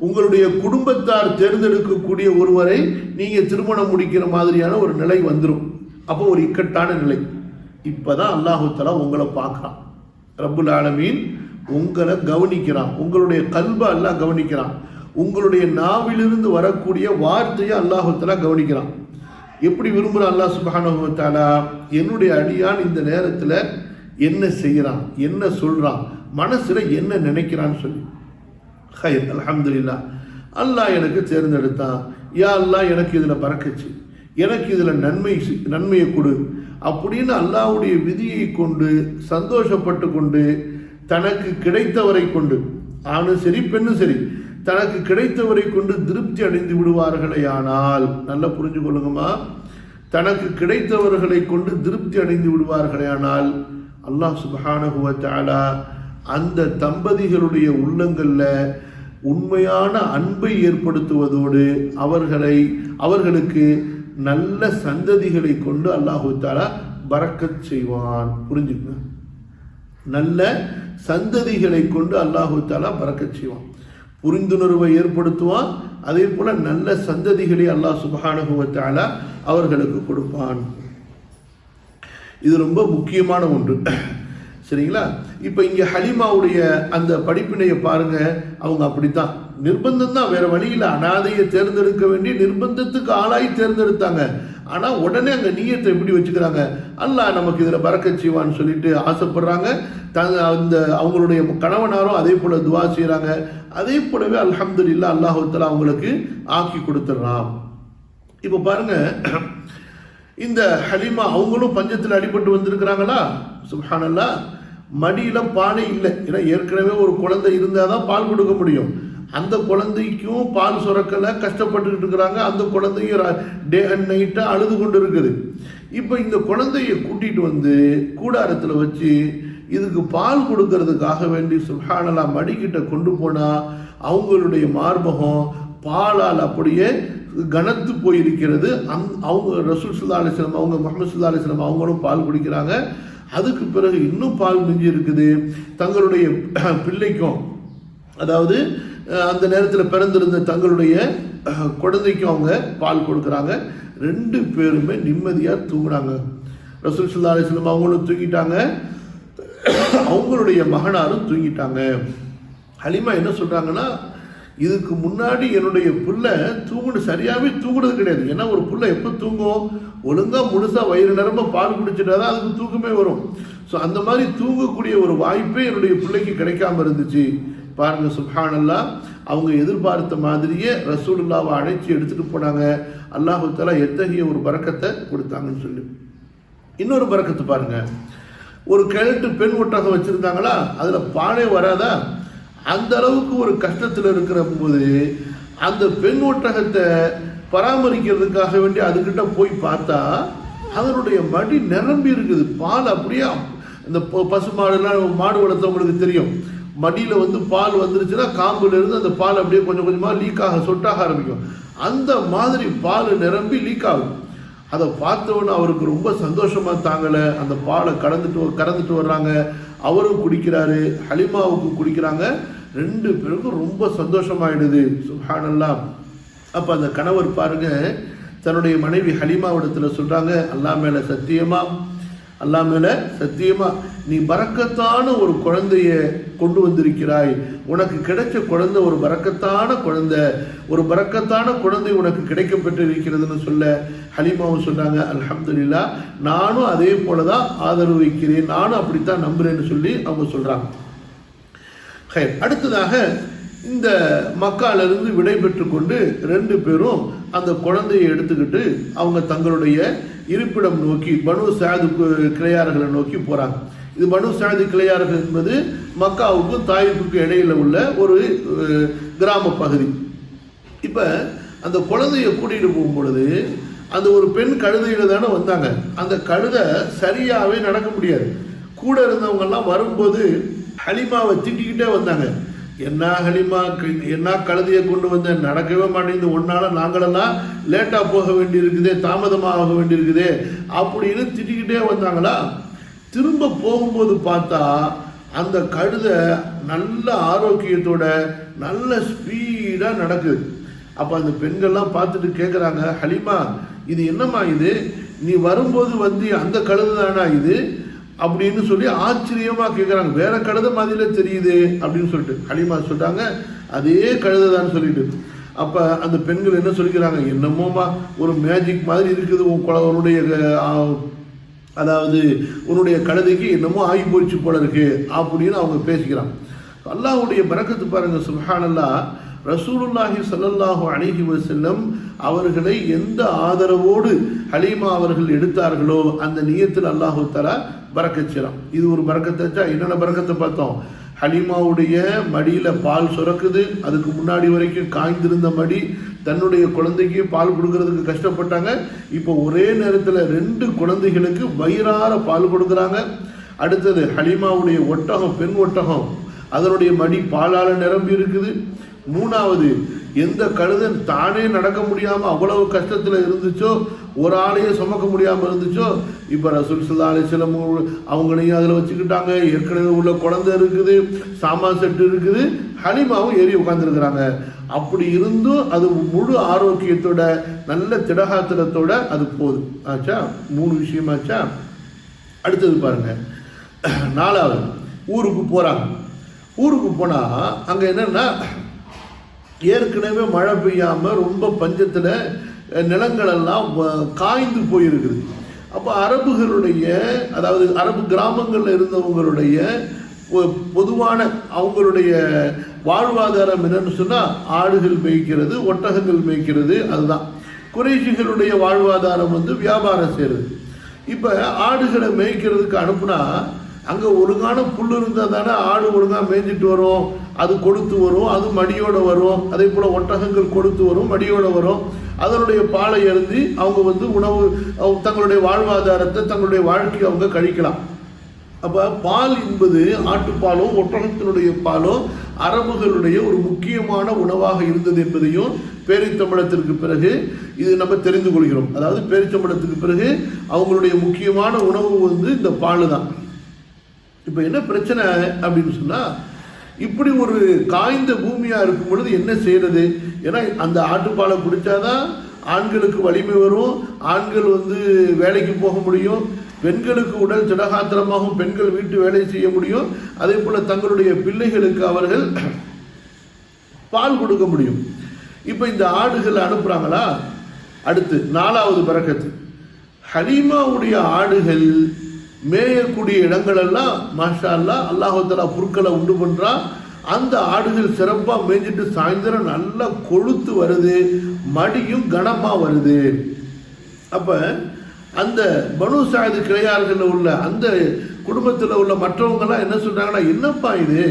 உங்களுடைய குடும்பத்தார் தேர்ந்தெடுக்கக்கூடிய ஒருவரை நீங்க திருமணம் முடிக்கிற மாதிரியான ஒரு நிலை வந்துடும். அப்போ ஒரு இக்கட்டான நிலை. இப்பதான் அல்லாஹு தஆலா உங்களை பார்க்கிறான். ரப்புல் ஆலமீன் உங்களை கவனிக்கிறான். உங்களுடைய கல்பை அல்லாஹ் கவனிக்கிறான். உங்களுடைய நாவிலிருந்து வரக்கூடிய வார்த்தையை அல்லாஹு தஆலா கவனிக்கிறான். எப்படி விரும்புகிறான் அல்லாஹ் சுப்ஹானஹு வ தஆலா, என்னுடைய அடியான் இந்த நேரத்தில் என்ன செய்கிறான், என்ன சொல்றான், மனசுல என்ன நினைக்கிறான்னு சொல்லி. ஹைர், அல்ஹம்துலில்லாஹ், அல்லாஹ் எனக்கு தேர்ந்தெடுத்தான், யா அல்லாஹ் எனக்கு இதில் பறக்கச்சு, எனக்கு இதில் நன்மையை கொடு அப்படின்னு அல்லாஹ்வுடைய விதியை கொண்டு சந்தோஷப்பட்டு கொண்டு தனக்கு கிடைத்தவரை கொண்டு, ஆணும் சரி பெண்ணும் சரி, தனக்கு கிடைத்தவரை கொண்டு திருப்தி அடைந்து விடுவார்களே. ஆனால் நல்லா புரிஞ்சு கொள்ளுங்கம்மா, தனக்கு கிடைத்தவர்களை கொண்டு திருப்தி அடைந்து விடுவார்களே ஆனால் அல்லாஹ் சுப்ஹானஹு வ தஆலா அந்த தம்பதிகளுடைய உள்ளங்கள்ல உண்மையான அன்பை ஏற்படுத்துவதோடு அவர்களுக்கு நல்ல சந்ததிகளை கொண்டு அல்லாஹு தஆலா பரக்கத் செய்வான். புரிஞ்சுக்க, நல்ல சந்ததிகளை கொண்டு அல்லாஹு தஆலா பரக்கத் செய்வான், புரிந்துணர்வை ஏற்படுத்துவான். அதே போல நல்ல சந்ததிகளை அல்லாஹ் சுப்ஹானஹு வ தஆலா அவர்களுக்கு கொடுப்பான். இது ரொம்ப முக்கியமான ஒன்று. சரிங்களா? இப்போ இங்கே ஹலீமாவுடைய அந்த படிப்பினையை பாருங்க. அவங்க அப்படித்தான், நிர்பந்தம் தான், வேற வழியில் அனாதையை தேர்ந்தெடுக்க வேண்டிய நிர்பந்தத்துக்கு ஆளாகி தேர்ந்தெடுத்தாங்க. ஆனால் உடனே அங்கே நீயத்தை எப்படி வச்சுக்கிறாங்க, அல்லாஹ் நமக்கு இதில் பரக்கத் செய்வான்னு சொல்லிட்டு ஆசைப்படுறாங்க. அந்த அவங்களுடைய கணவனாரும் அதே போல துவா செய்கிறாங்க. அதே போலவே அல்ஹம்துலில்லாஹ் அல்லாஹ் தஆலா அவங்களுக்கு ஆக்கி கொடுத்துட்றான். இப்போ பாருங்க, இந்த ஹலீமா அவங்களும் பஞ்சத்தில் அடிபட்டு வந்திருக்கிறாங்களா? சுப்ஹானல்லாஹ். மடியில பானை இல்லை, ஏன்னா ஏற்கனவே ஒரு குழந்தை இருந்தால் தான் பால் கொடுக்க முடியும். அந்த குழந்தைக்கும் பால் சுரக்கலை, கஷ்டப்பட்டுக்கிட்டு இருக்கிறாங்க. அந்த குழந்தையும் டே அண்ட் நைட்டாக அழுது கொண்டு இருக்குது. இப்போ இந்த குழந்தைய கூட்டிகிட்டு வந்து கூடாரத்தில் வச்சு இதுக்கு பால் கொடுக்கறதுக்காக வேண்டி சுப்ஹானல்லாஹ் மடிக்கிட்ட கொண்டு போனால் அவங்களுடைய மார்பகம் பாலால் அப்படியே கனத்து போயிருக்கிறது. அவங்க ரசூல் ஸல்லல்லாஹு அலைஹி வஸல்லம், அவங்க முஹம்மது ஸல்லல்லாஹு அலைஹி வஸல்லம் அவங்களும் பால் குடிக்கிறாங்க. அதுக்கு பிறகு இன்னும் பால் மிஞ்சி இருக்குது. தங்களுடைய பிள்ளைக்கும், அதாவது அந்த நேரத்தில் பிறந்திருந்த தங்களுடைய குழந்தைக்கும் அவங்க பால் கொடுக்குறாங்க. 2 பேருமே நிம்மதியாக தூங்குறாங்க. ரசூல் ஸல்லல்லாஹு அலைஹி வஸல்லம் அவங்களும் தூங்கிட்டாங்க, அவங்களுடைய மகனாரும் தூங்கிட்டாங்க. ஹலீமா என்ன சொல்கிறாங்கன்னா, இதுக்கு முன்னாடி என்னுடைய புள்ள சரியாகவே தூங்குறது கிடையாது. ஏன்னா ஒரு புள்ள எப்போ தூங்கும், ஒழுங்காக முழுசாக வயிறு நிரம்ப பால் குடிச்சிட்டா தான் அதுக்கு தூக்கமே வரும். ஸோ அந்த மாதிரி தூங்கக்கூடிய ஒரு வாய்ப்பே என்னுடைய பிள்ளைக்கு கிடைக்காம இருந்துச்சு. பாருங்கள் சுப்ஹானல்லாஹ். அவங்க எதிர்பார்த்த மாதிரியே ரசூலுல்லாவை அழைச்சி எடுத்துகிட்டு போனாங்க. அல்லாஹ் தஆலா எத்தகைய ஒரு பரக்கத்தை கொடுத்தாங்கன்னு சொல்லி. இன்னொரு பரக்கத்து பாருங்கள், ஒரு கிழட்டு பெண் ஒட்டகம் வச்சுருந்தாங்களா, அதில் பாலே வராதா? அந்த அளவுக்கு ஒரு கஷ்டத்தில் இருக்கிற போது அந்த பெண் ஒட்டகத்தை பராமரிக்கிறதுக்காக வேண்டி அதுக்கிட்ட போய் பார்த்தா அதனுடைய மடி நிரம்பி இருக்குது. பால் அப்படியே, இந்த பசு மாடுலாம், மாடு வளர்த்தவங்களுக்கு தெரியும், மடியில் வந்து பால் வந்துருச்சுன்னா காம்புலேருந்து அந்த பால் அப்படியே கொஞ்சம் கொஞ்சமாக லீக்காக சொட்டாக ஆரம்பிக்கும். அந்த மாதிரி பால் நிரம்பி லீக் ஆகும். அதை பார்த்தவொன்னு அவருக்கு ரொம்ப சந்தோஷமாக தாங்கலை. அந்த பாலை கறந்துட்டு வர்றாங்க. அவரும் குடிக்கிறாரு, ஹலீமாவுக்கு குடிக்கிறாங்க. 2 பேருக்கும் ரொம்ப சந்தோஷமாயிடுது. சுப்ஹானல்லாஹ். அப்போ அந்த கணவர் பாருங்க, தன்னுடைய மனைவி ஹலீமாவிடத்தில் சொல்கிறாங்க, அல்லாஹ் மேலே சத்தியமா நீ பரக்கத்தான ஒரு குழந்தைய கொண்டு வந்திருக்கிறாய். உனக்கு கிடைச்ச குழந்தை ஒரு பரக்கத்தான குழந்தை உனக்கு கிடைக்கப்பட்டு இருக்கிறதுன்னு சொல்ல ஹலீமாவும் சொன்னாங்க, அல்ஹம்துலில்லாஹ், நானும் அதே போல தான் ஆதரவு வைக்கிறேன், நானும் அப்படித்தான் நம்புறேன்னு சொல்லி அவங்க சொல்கிறாங்க. அடுத்ததாக இந்த மக்காலிருந்து விடை பெற்று கொண்டு 2 பேரும் அந்த குழந்தையை எடுத்துக்கிட்டு அவங்க தங்களுடைய இருப்பிடம் நோக்கி பனு சாது கிளையார்களை நோக்கி போகிறாங்க. இது பனு சாது கிளையார்கள் என்பது மக்காவுக்கும் தாயிஃபுக்கும் இடையில உள்ள ஒரு கிராம பகுதி. இப்போ அந்த குழந்தையை கூட்டிகிட்டு போகும்பொழுது அந்த ஒரு பெண் கழுதையில் தானே வந்தாங்க. அந்த கழுதை சரியாகவே நடக்க முடியாது. கூட இருந்தவங்கெல்லாம் வரும்போது ஹலீமாவை திட்டிக்கிட்டே வந்தாங்க. என்ன ஹலீமா, என்ன கழுதையை கொண்டு வந்த, நடக்கவே மாட்டேங்குது, ஒன்னால நாங்களெல்லாம் லேட்டாக போக வேண்டியிருக்குதே, தாமதமாக வேண்டியிருக்குதே அப்படின்னு திட்டிக்கிட்டே வந்தாங்களா. திரும்ப போகும்போது பார்த்தா அந்த கழுதை நல்ல ஆரோக்கியத்தோட நல்ல ஸ்பீடாக நடக்குது. அப்போ அந்த பெண்கள்லாம் பார்த்துட்டு கேட்குறாங்க, ஹலீமா இது என்னம்மா இது, நீ வரும்போது வந்து அந்த கழுதை தானா இது அப்படின்னு சொல்லி ஆச்சரியமாக கேட்குறாங்க. வேற கழுதை மாதிரில தெரியுது அப்படின்னு சொல்லிட்டு ஹலீமா சொல்லிட்டாங்க, அதே கழுதை தான் சொல்லிட்டு. அப்போ அந்த பெண்கள் என்ன சொல்லிக்கிறாங்க, என்னமோமா ஒரு மேஜிக் மாதிரி இருக்குது உன்னுடைய கழுதைக்கு என்னமோ ஆகி போயிடுச்சு போல இருக்கு அப்படின்னு அவங்க பேசிக்கிறாங்க. அல்லாஹ்வுடைய பரக்கத்து பாருங்க, சுப்ஹானல்லாஹ். ரசூலுல்லாஹி ஸல்லல்லாஹு அலைஹி வஸல்லம் அவர்களை எந்த ஆதரவோடு ஹலீமா அவர்கள் எடுத்தார்களோ அந்த நியத்தில் அல்லாஹ் தஆலா பரக்கத் செய்றான். இது ஒரு பரக்கத்தாச்சா? என்னென்ன பரக்கத்தை பார்த்தோம்? ஹலீமாவுடைய மடியில் பால் சுரக்குது. அதுக்கு முன்னாடி வரைக்கும் காய்ந்திருந்த மடி, தன்னுடைய குழந்தைக்கு பால் கொடுக்கறதுக்கு கஷ்டப்பட்டாங்க. இப்போ ஒரே நேரத்தில் 2 குழந்தைகளுக்கு வயிறார பால் கொடுக்குறாங்க. அடுத்தது ஹலீமாவுடைய ஒட்டகம், பெண் ஒட்டகம், அதனுடைய மடி பாலால் நிரம்பி இருக்குது. 3வது, எந்த கழுதை தானே நடக்க முடியாமல் அவ்வளவு கஷ்டத்தில் இருந்துச்சோ, ஒரு ஆளையே சுமக்க முடியாமல் இருந்துச்சோ, இப்போ ரசூல் ஸல்லல்லாஹு அலைஹி வஸல்லம் அவங்களையும் அதில் வச்சுக்கிட்டாங்க. ஏற்கனவே உள்ள குழந்தை இருக்குது, சாமான் செட்டு இருக்குது, ஹலீமாவும் ஏறி உட்காந்துருக்குறாங்க. அப்படி இருந்தும் அது முழு ஆரோக்கியத்தோட நல்ல திடகாத்திரத்தோட அது போகுது. ஆச்சா, 3 விஷயமாச்சா. அடுத்தது பாருங்க, 4வது ஊருக்கு போகிறாங்க. ஊருக்கு போனால் அங்கே என்னென்னா ஏற்கனவே மழை பெய்யாமல் ரொம்ப பஞ்சத்தில் நிலங்களெல்லாம் காய்ந்து போயிருக்குது. அப்போ அரபுகளுடைய, அதாவது அரபு கிராமங்களில் இருந்தவங்களுடைய பொதுவான அவங்களுடைய வாழ்வாதாரம் என்னன்னு சொன்னால் ஆடுகள் மேய்க்கிறது, ஒட்டகங்கள் மேய்க்கிறது. அதுதான் குறைஷிகளுடைய வாழ்வாதாரம், வியாபாரம் செய்கிறது. இப்போ ஆடுகளை மேய்க்கிறதுக்கு அனுப்புனா அங்கே ஒழுங்கான புல் இருந்தால் தானே ஆடு ஒழுங்காக மேய்ஞ்சிட்டு வரும், அது கொடுத்து வரும், அது மடியோடு வரும். அதே போல் ஒட்டகங்கள் கொடுத்து வரும், மடியோடு வரும். அதனுடைய பாலை அருந்தி அவங்க உணவு, தங்களுடைய வாழ்வாதாரத்தை, தங்களுடைய வாழ்க்கையை அவங்க கழிக்கலாம். அப்போ பால் என்பது ஆட்டுப்பாலோ ஒட்டகத்தினுடைய பாலோ அரபுகளுடைய ஒரு முக்கியமான உணவாக இருந்தது என்பதையும் பேரித்தமிழத்திற்கு பிறகு இது நம்ம தெரிந்து கொள்கிறோம். அதாவது பேரித்தமிழத்துக்கு பிறகு அவங்களுடைய முக்கியமான உணவு இந்த பால் தான். இப்போ என்ன பிரச்சனை அப்படின்னு சொன்னால், இப்படி ஒரு காய்ந்த பூமியாக இருக்கும் பொழுது என்ன செய்யறது? ஏன்னா அந்த ஆட்டுப்பாலை குடித்தாதான் ஆண்களுக்கு வலிமை வரும், ஆண்கள் வேலைக்கு போக முடியும், பெண்களுக்கு உடல் திடகாத்திரமாகவும் பெண்கள் வீட்டு வேலை செய்ய முடியும். அதே போல் தங்களுடைய பிள்ளைகளுக்கு அவர்கள் பால் கொடுக்க முடியும். இப்போ இந்த ஆடுகளை அனுப்புகிறாங்களா? அடுத்து 4வது பரக்கத்து, ஹலீமாவுடைய ஆடுகள் மேயக்கூடிய இடங்களெல்லாம் மாஷா அல்லாஹ், அல்லாஹு தஆலா புற்களை உண்டு பண்ணுறா. அந்த ஆடுகள் சிறப்பாக மேய்ஞ்சிட்டு சாயந்தரம் நல்லா கொழுத்து வருது, மடியும் கனமாக வருது. அப்போ அந்த பனு சாயிது கிளையார்களில் உள்ள அந்த குடும்பத்தில் உள்ள மற்றவங்கெல்லாம் என்ன சொல்கிறாங்கன்னா, என்னப்பா இது,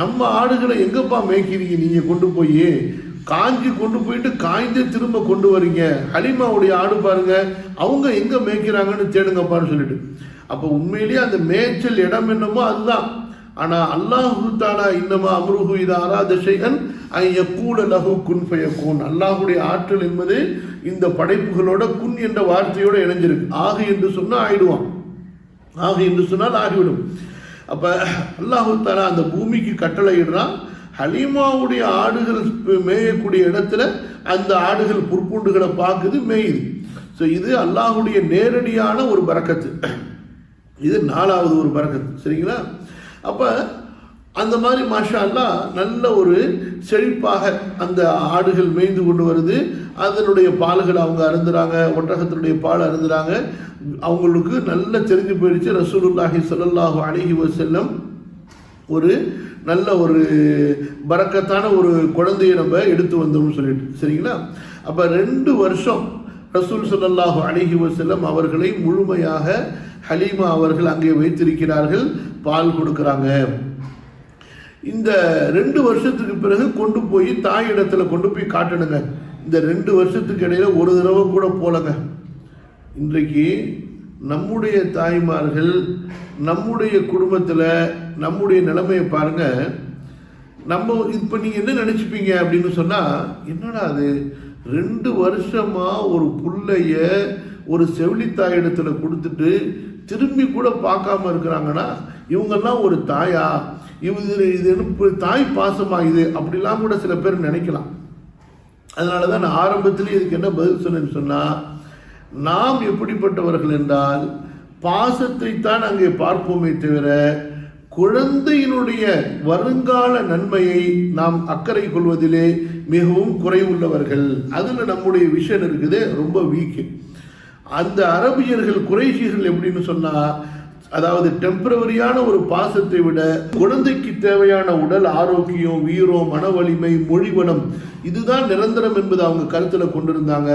நம்ம ஆடுகளை எங்கப்பா மேய்க்கிறீங்க நீங்கள்? கொண்டு போய் காஞ்சி கொண்டு போயிட்டு காய்ந்தே திரும்ப கொண்டு வரீங்க. ஹலீமாவுடைய ஆடு பாருங்க, அவங்க எங்கே மேய்க்கிறாங்கன்னு தேடுங்கப்பான்னு சொல்லிட்டு. அப்போ உண்மையிலேயே அந்த மேய்ச்சல் இடம் என்னமோ அதுதான். ஆனால் அல்லாஹு தஆலா இன்னமா அம்ருஹு இதா அராத ஷைஅன் அன் யகூல லஹு குன் ஃபயகூன். அல்லாஹ்வுடைய ஆற்றல் என்பது இந்த படைப்புகளோட குன் என்ற வார்த்தையோட இணைஞ்சிருக்கு. ஆகு என்று சொன்னால் ஆயிடுவான், ஆகு என்று சொன்னால் ஆகிவிடும். அப்போ அல்லாஹு தஆலா அந்த பூமிக்கு கட்டளை இடுறான். ஹலீமாவுடைய ஆடுகள் மேயக்கூடிய இடத்துல அந்த ஆடுகள் புற்பூண்டுகளை பார்க்குது, மேயுது. ஸோ இது அல்லாஹுடைய நேரடியான ஒரு பரக்கத்து. இது 4வது ஒரு பரக்கத்து. சரிங்களா? அப்போ அந்த மாதிரி மாஷா அல்லாஹ் நல்ல ஒரு செழிப்பாக அந்த ஆடுகள் மேய்ந்து கொண்டு வருது. அதனுடைய பால்களை அவங்க அருந்துறாங்க, ஒட்டகத்தினுடைய பால் அருந்துறாங்க. அவங்களுக்கு நல்ல தெரிஞ்சு போயிடுச்சு ரசூலுல்லாஹி ஸல்லல்லாஹு அலைஹி வஸல்லம் ஒரு நல்ல ஒரு பரக்கத்தான ஒரு குழந்தையை நம்ம எடுத்து வந்தோம்னு சொல்லிட்டு. சரிங்களா? அப்போ 2 வருஷம் ரசூல் ஸல்லல்லாஹு அலைஹி வஸல்லம் அவர்களை முழுமையாக ஹலீமா அவர்கள் அங்கே வைத்திருக்கிறார்கள், பால் கொடுக்குறாங்க. இந்த 2 வருஷத்துக்கு பிறகு கொண்டு போய் தாய் இடத்துல கொண்டு போய் காட்டணுங்க. இந்த 2 வருஷத்துக்கு இடையில ஒரு தடவை கூட போலங்க. இன்றைக்கு நம்முடைய தாய்மார்கள் நம்முடைய குடும்பத்தில் நம்முடைய நிலைமையை பாருங்க. நம்ம இப்போ நீங்கள் என்ன நினச்சிப்பீங்க அப்படின்னு சொன்னால், என்னடா அது 2 வருஷமா ஒரு புள்ளைய ஒரு செவிலித்தாய் இடத்துல கொடுத்துட்டு திரும்பி கூட பார்க்காம இருக்கிறாங்கன்னா இவங்கெல்லாம் ஒரு தாயா, இது தாய் பாசமா இது அப்படிலாம் கூட சில பேர் நினைக்கலாம். அதனால தான் நான் ஆரம்பத்திலே இதுக்கு என்ன பதில் சொன்னேன்னு சொன்னால், நாம் எப்படிப்பட்டவர்கள் என்றால் பாசத்தை தான் அங்கே பார்ப்போமே தவிர குழந்தையினுடைய வருங்கால நன்மையை நாம் அக்கறை கொள்வதிலே மிகவும் குறைவுள்ளவர்கள். அதில் நம்முடைய விஷன் இருக்குது ரொம்ப வீக்கு. அந்த அரபியர்கள் குறைஷிகள் எப்படின்னு சொன்னால், அதாவது டெம்பரவரியான ஒரு பாசத்தை விட குழந்தைக்கு தேவையான உடல் ஆரோக்கியம், வீரம், மன வலிமை, மொழிவளம் இதுதான் நிரந்தரம் என்பது அவங்க கருத்தில் கொண்டிருந்தாங்க.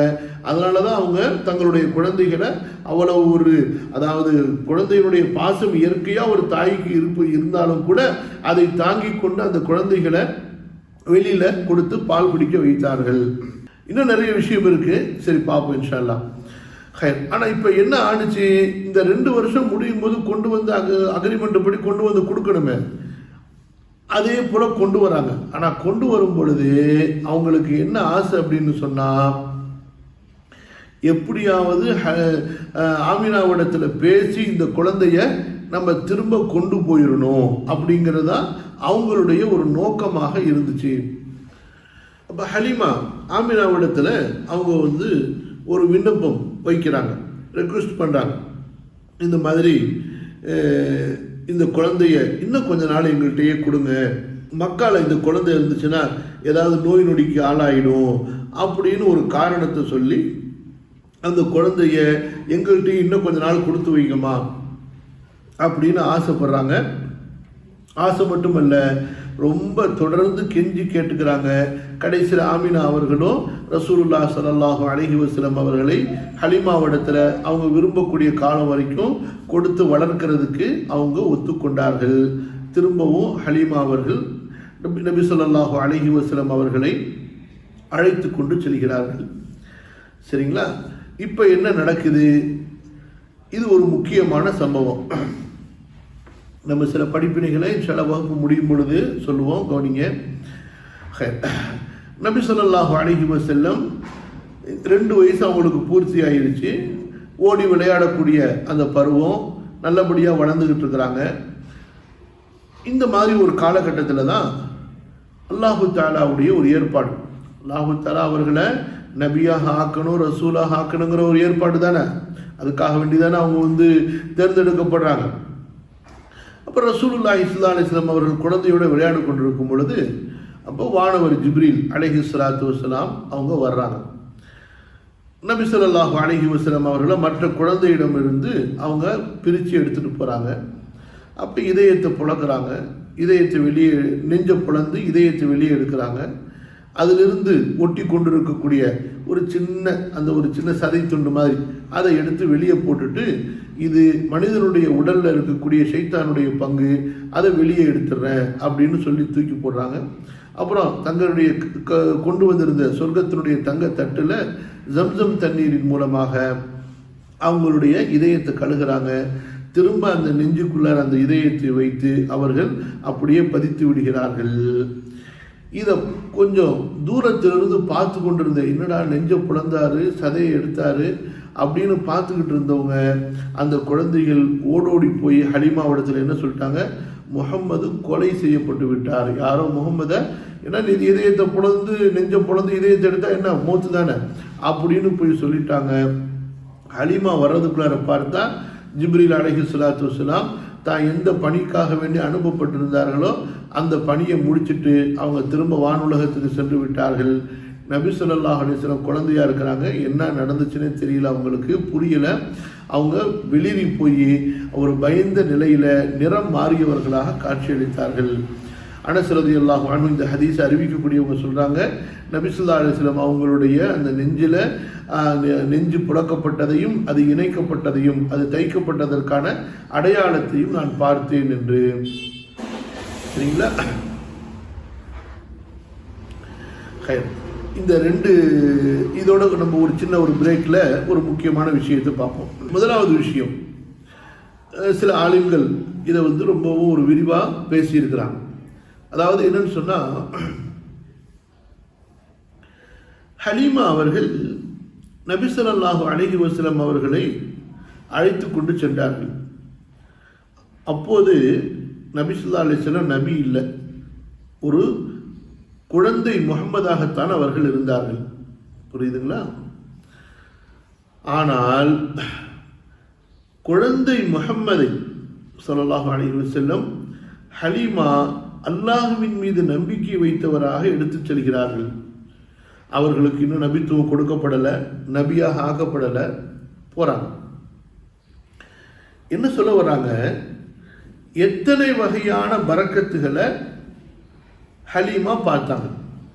அதனால தான் அவங்க தங்களுடைய குழந்தைகளை அவ்வளவு ஒரு, அதாவது குழந்தையினுடைய பாசம் இயற்கையாக ஒரு தாய்க்கு இருந்தாலும் கூட அதை தாங்கி கொண்டு அந்த குழந்தைகளை வெளியில் கொடுத்து பால் குடிக்க வைத்தார்கள். இன்னும் நிறைய விஷயம் இருக்குது, சரி பார்ப்போம் இன்ஷா அல்லாஹ். ஆனால் இப்போ என்ன ஆணுச்சு, இந்த 2 வருஷம் முடியும் போது கொண்டு வந்து அக்ரிமெண்ட் படி கொண்டு வந்து கொடுக்கணுமே, அதே போல் கொண்டு வராங்க. ஆனால் கொண்டு வரும் பொழுது அவங்களுக்கு என்ன ஆசை அப்படின்னு சொன்னால், எப்படியாவது ஆமினாவிடத்தில் பேசி இந்த குழந்தைய நம்ம திரும்ப கொண்டு போயிடணும் அப்படிங்கிறது தான் அவங்களுடைய ஒரு நோக்கமாக இருந்துச்சு. அப்போ ஹலீமா ஆமினாவிடத்தில் அவங்க ஒரு விண்ணப்பம் வைக்கிறாங்க, ரெக்வெஸ்ட் பண்ணுறாங்க. இந்த மாதிரி இந்த குழந்தைய இன்னும் கொஞ்ச நாள் எங்கள்கிட்டயே கொடுங்க, மக்களை இந்த குழந்தை இருந்துச்சுன்னா ஏதாவது நோய் நொடிக்கு ஆளாயிடும் அப்படின்னு ஒரு காரணத்தை சொல்லி அந்த குழந்தைய எங்கள்கிட்டயே இன்னும் கொஞ்ச நாள் கொடுத்து வைங்கம்மா அப்படின்னு ஆசைப்படுறாங்க. ஆசை மட்டுமல்ல, ரொம்ப தொடர்ந்து கெஞ்சி கேட்டுக்கிறாங்க. கடைசியில் ஆமினா அவர்களும் ரசூலுல்லாஹி ஸல்லல்லாஹு அலைஹி வஸல்லம் அவர்களை ஹலீமாவிடத்தில் அவங்க விரும்பக்கூடிய காலம் வரைக்கும் கொடுத்து வளர்க்கிறதுக்கு அவங்க ஒத்துக்கொண்டார்கள். திரும்பவும் ஹலீமா அவர்கள் நபி ஸல்லல்லாஹு அலைஹி வஸல்லம் அவர்களை அழைத்து கொண்டு செல்கிறார்கள். சரிங்களா? இப்போ என்ன நடக்குது? இது ஒரு முக்கியமான சம்பவம். நம்ம சில படிப்பினைகளை சில வகுப்பு முடியும் பொழுது சொல்லுவோம், கவனிங்க. நபி ஸல்லல்லாஹு அலைஹி வஸல்லம் 2 வயசு அவங்களுக்கு பூர்த்தி ஆயிடுச்சு. ஓடி விளையாடக்கூடிய அந்த பருவம், நல்லபடியாக வளர்ந்துக்கிட்டு இருக்கிறாங்க. இந்த மாதிரி ஒரு காலகட்டத்தில் தான் அல்லாஹு தாலாவுடைய ஒரு ஏற்பாடு. அல்லாஹு தாலா அவர்களை நபியாக ஆக்கணும், ரசூலாக ஆக்கணுங்கிற ஒரு ஏற்பாடு தானே. அதுக்காக வேண்டி தானே அவங்க தேர்ந்தெடுக்கப்படுறாங்க. அப்போ ரசூலுல்லாஹி ஸல்லல்லாஹு அலைஹி வஸல்லம் அவர்கள் குழந்தையோடு விளையாடு கொண்டிருக்கும் பொழுது அப்போ வானவர் ஜிப்ரீல் அலைஹிஸ்ஸலாத்து வஸ்ஸலாம் அவங்க வர்றாங்க. நபி ஸல்லல்லாஹு அலைஹி வஸல்லம் அவர்களை மற்ற குழந்தையிடமிருந்து அவங்க பிரித்து எடுத்துகிட்டு போகிறாங்க. அப்போ இதயத்தை புழக்கிறாங்க, இதயத்தை வெளியே, நெஞ்சை புலந்து இதயத்தை வெளியே எடுக்கிறாங்க. அதிலிருந்து ஒட்டி கொண்டிருக்கக்கூடிய ஒரு சின்ன சதை துண்டு மாதிரி அதை எடுத்து வெளியே போட்டுட்டு, இது மனிதனுடைய உடலில் இருக்கக்கூடிய ஷைத்தானுடைய பங்கு, அதை வெளியே எடுத்துடுறேன் அப்படின்னு சொல்லி தூக்கி போடுறாங்க. அப்புறம் தங்களுடைய கொண்டு வந்திருந்த சொர்க்கத்தினுடைய தங்க தட்டில் ஜம்சம் தண்ணீரின் மூலமாக அவங்களுடைய இதயத்தை கழுகுறாங்க. திரும்ப அந்த நெஞ்சுக்குள்ளார அந்த இதயத்தை வைத்து அவர்கள் அப்படியே பதித்து விடுகிறார்கள். இதை கொஞ்சம் தூரத்திலிருந்து பார்த்து கொண்டிருந்த, என்னடா நெஞ்சை புலந்தாரு, சதையை எடுத்தாரு அப்படின்னு பார்த்துக்கிட்டு இருந்தவங்க அந்த குழந்தைகள் ஓடோடி போய் ஹலீமாவிடத்தில் என்ன சொல்லிட்டாங்க? முஹம்மது கொலை செய்யப்பட்டு விட்டார். யாரோ முகம்மதை, ஏன்னா இதயத்தை புலந்து, நெஞ்சை புலந்து இதயத்தை எடுத்தா என்ன மூத்து தானே அப்படின்னு போய் சொல்லிட்டாங்க. ஹலீமா வர்றதுக்குள்ளார பார்த்தா ஜிப்ரீல் அலைஹிஸ்ஸலாத்து வஸ்ஸலாம் தான் எந்த பணிக்காக வேண்டி அனுப்பப்பட்டிருந்தார்களோ அந்த பணியை முடிச்சுட்டு அவங்க திரும்ப வானுலகத்துக்கு சென்று விட்டார்கள். நபி ஸல்லல்லாஹு அலைஹி வஸல்லம் குழந்தையா இருக்கிறாங்க, என்ன நடந்துச்சுன்னே தெரியல, அவங்களுக்கு புரியல. அவங்க வெளிரி போய் ஒரு பயந்த நிலையில நிறம் மாறியவர்களாக காட்சியளித்தார்கள். அனஸ் ரலியல்லாஹு அன்ஹு இந்த ஹதீஸை அறிவிக்கக்கூடியவங்க சொல்றாங்க, நபி ஸல்லல்லாஹு அலைஹி வஸல்லம் அவங்களுடைய அந்த நெஞ்சு புழக்கப்பட்டதையும் அது இணைக்கப்பட்டதையும் அது தைக்கப்பட்டதற்கான அடையாளத்தையும் நான் பார்த்தேன் என்று. சரிங்களா? இந்த இதோட நம்ம ஒரு சின்ன பிரேக்கில் ஒரு முக்கியமான விஷயத்தை பார்ப்போம். முதலாவது விஷயம், சில ஆலிம்கள் இதை ரொம்பவும் ஒரு விரிவாக பேசியிருக்கிறாங்க. அதாவது என்னன்னு சொன்னா, ஹலீமா அவர்கள் நபி ஸல்லல்லாஹு அலைஹி வஸல்லம் அவர்களை அழைத்து கொண்டு சென்றார்கள். அப்போது நபி ஸல்லல்லாஹு அலைஹி வஸல்லம் நபி இல்லை, ஒரு குழந்தை முஹம்மதாகத்தான் அவர்கள் இருந்தார்கள். புரியுதுங்களா? ஆனால் குழந்தை முஹம்மதை ஸல்லல்லாஹு அலைஹி வஸல்லம் ஹலீமா அல்லாஹ்வின் மீது நம்பிக்கை வைத்தவராக எடுத்துச் செல்கிறார்கள். அவர்களுக்கு இன்னும் நபித்துவம் கொடுக்கப்படலை, நபியாக ஆக்கப்படலை. போறாங்க. என்ன சொல்ல வராங்க? எத்தனை வகையான பரக்கத்துகளை ஹலீமா பார்த்தாங்க.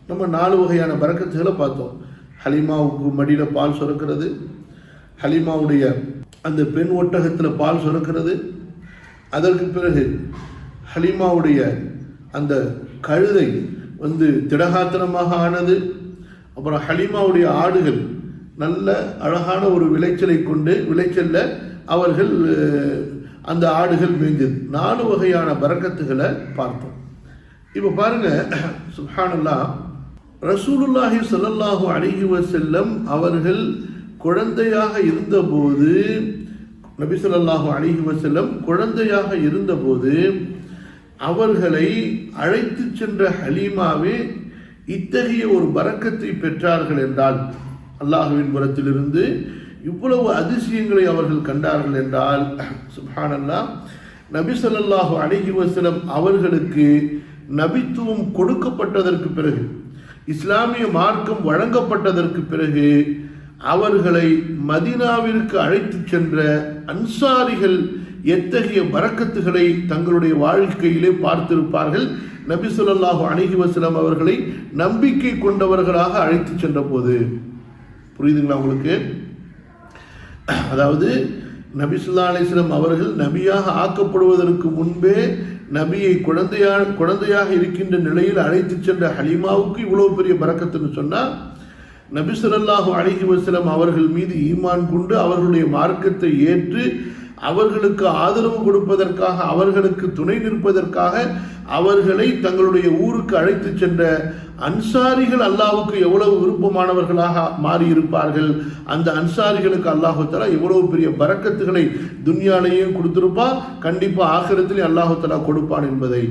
நம்ம 4 வகையான பரக்கத்துகளை பார்த்தோம். ஹலீமாவுக்கு மடியில் பால் சுரக்கிறது, ஹலீமாவுடைய அந்த பெண் ஒட்டகத்தில் பால் சுரக்கிறது, அதற்கு பிறகு ஹலீமாவுடைய அந்த கழுதை திடகாத்திரமாக ஆனது, அப்புறம் ஹலீமாவுடைய ஆடுகள் நல்ல அழகான ஒரு விளைச்சல்ல அவர்கள் அந்த ஆடுகள் மேய்ந்தது. 4 வகையான பரக்கத்துகளை பார்த்தோம். இப்போ பாருங்க, சுப்ஹானல்லாஹ், ரசூலுல்லாஹி ஸல்லல்லாஹு அலைஹி வஸல்லம் அவர்கள் குழந்தையாக இருந்தபோது, நபி ஸல்லல்லாஹு அலைஹி வஸல்லம் குழந்தையாக இருந்தபோது அவர்களை அழைத்து சென்ற ஹலீமாவே இத்தகைய ஒரு பரக்கத்தை பெற்றார்கள் என்றால், அல்லாஹுவின் புறத்திலிருந்து இவ்வளவு அதிசயங்களை அவர்கள் கண்டார்கள் என்றால், சுப்ஹானல்லாஹ், நபி ஸல்லல்லாஹு அலைஹி வஸல்லம் அவர்களுக்கு நபித்துவம் கொடுக்கப்பட்டதற்கு பிறகு, இஸ்லாமிய மார்க்கம் வழங்கப்பட்டதற்கு பிறகு அவர்களை மதீனாவிற்கு அழைத்து சென்ற அன்சாரிகள் எத்தகைய பரக்கத்துகளை தங்களுடைய வாழ்க்கையிலே பார்த்திருப்பார்கள். நபி ஸல்லல்லாஹு அலைஹி வஸல்லம் அவர்களை நம்பிக்கை கொண்டவர்களாக அழைத்து சென்ற போது. புரியுதுங்களா உங்களுக்கு? அதாவது நபி ஸல்லல்லாஹு அலைஹி வஸல்லம் அவர்கள் நபியாக ஆக்கப்படுவதற்கு முன்பே நபியை குழந்தையாக இருக்கின்ற நிலையில் அழைத்து சென்ற ஹலீமாவுக்கு இவ்வளவு பெரிய பரக்கத்துன்னு சொன்னா, நபி ஸல்லல்லாஹு அலைஹி வஸல்லம் அவர்கள் மீது ஈமான் கொண்டு அவர்களுடைய மார்க்கத்தை ஏற்று அவர்களுக்கு ஆதரவு கொடுப்பதற்காக, அவர்களுக்கு துணை நிற்பதற்காக அவர்களை தங்களுடைய ஊருக்கு அழைத்து சென்ற அன்சாரிகள் அல்லாஹ்வுக்கு எவ்வளவு விருப்பமானவர்களாக மாறியிருப்பார்கள். அந்த அன்சாரிகளுக்கு அல்லாஹு தஆலா எவ்வளவு பெரிய பரக்கத்துகளை துன்யாலையும் கொடுத்திருப்பான், கண்டிப்பா ஆகிரத்திலே அல்லாஹு தஆலா கொடுப்பான் என்பதை.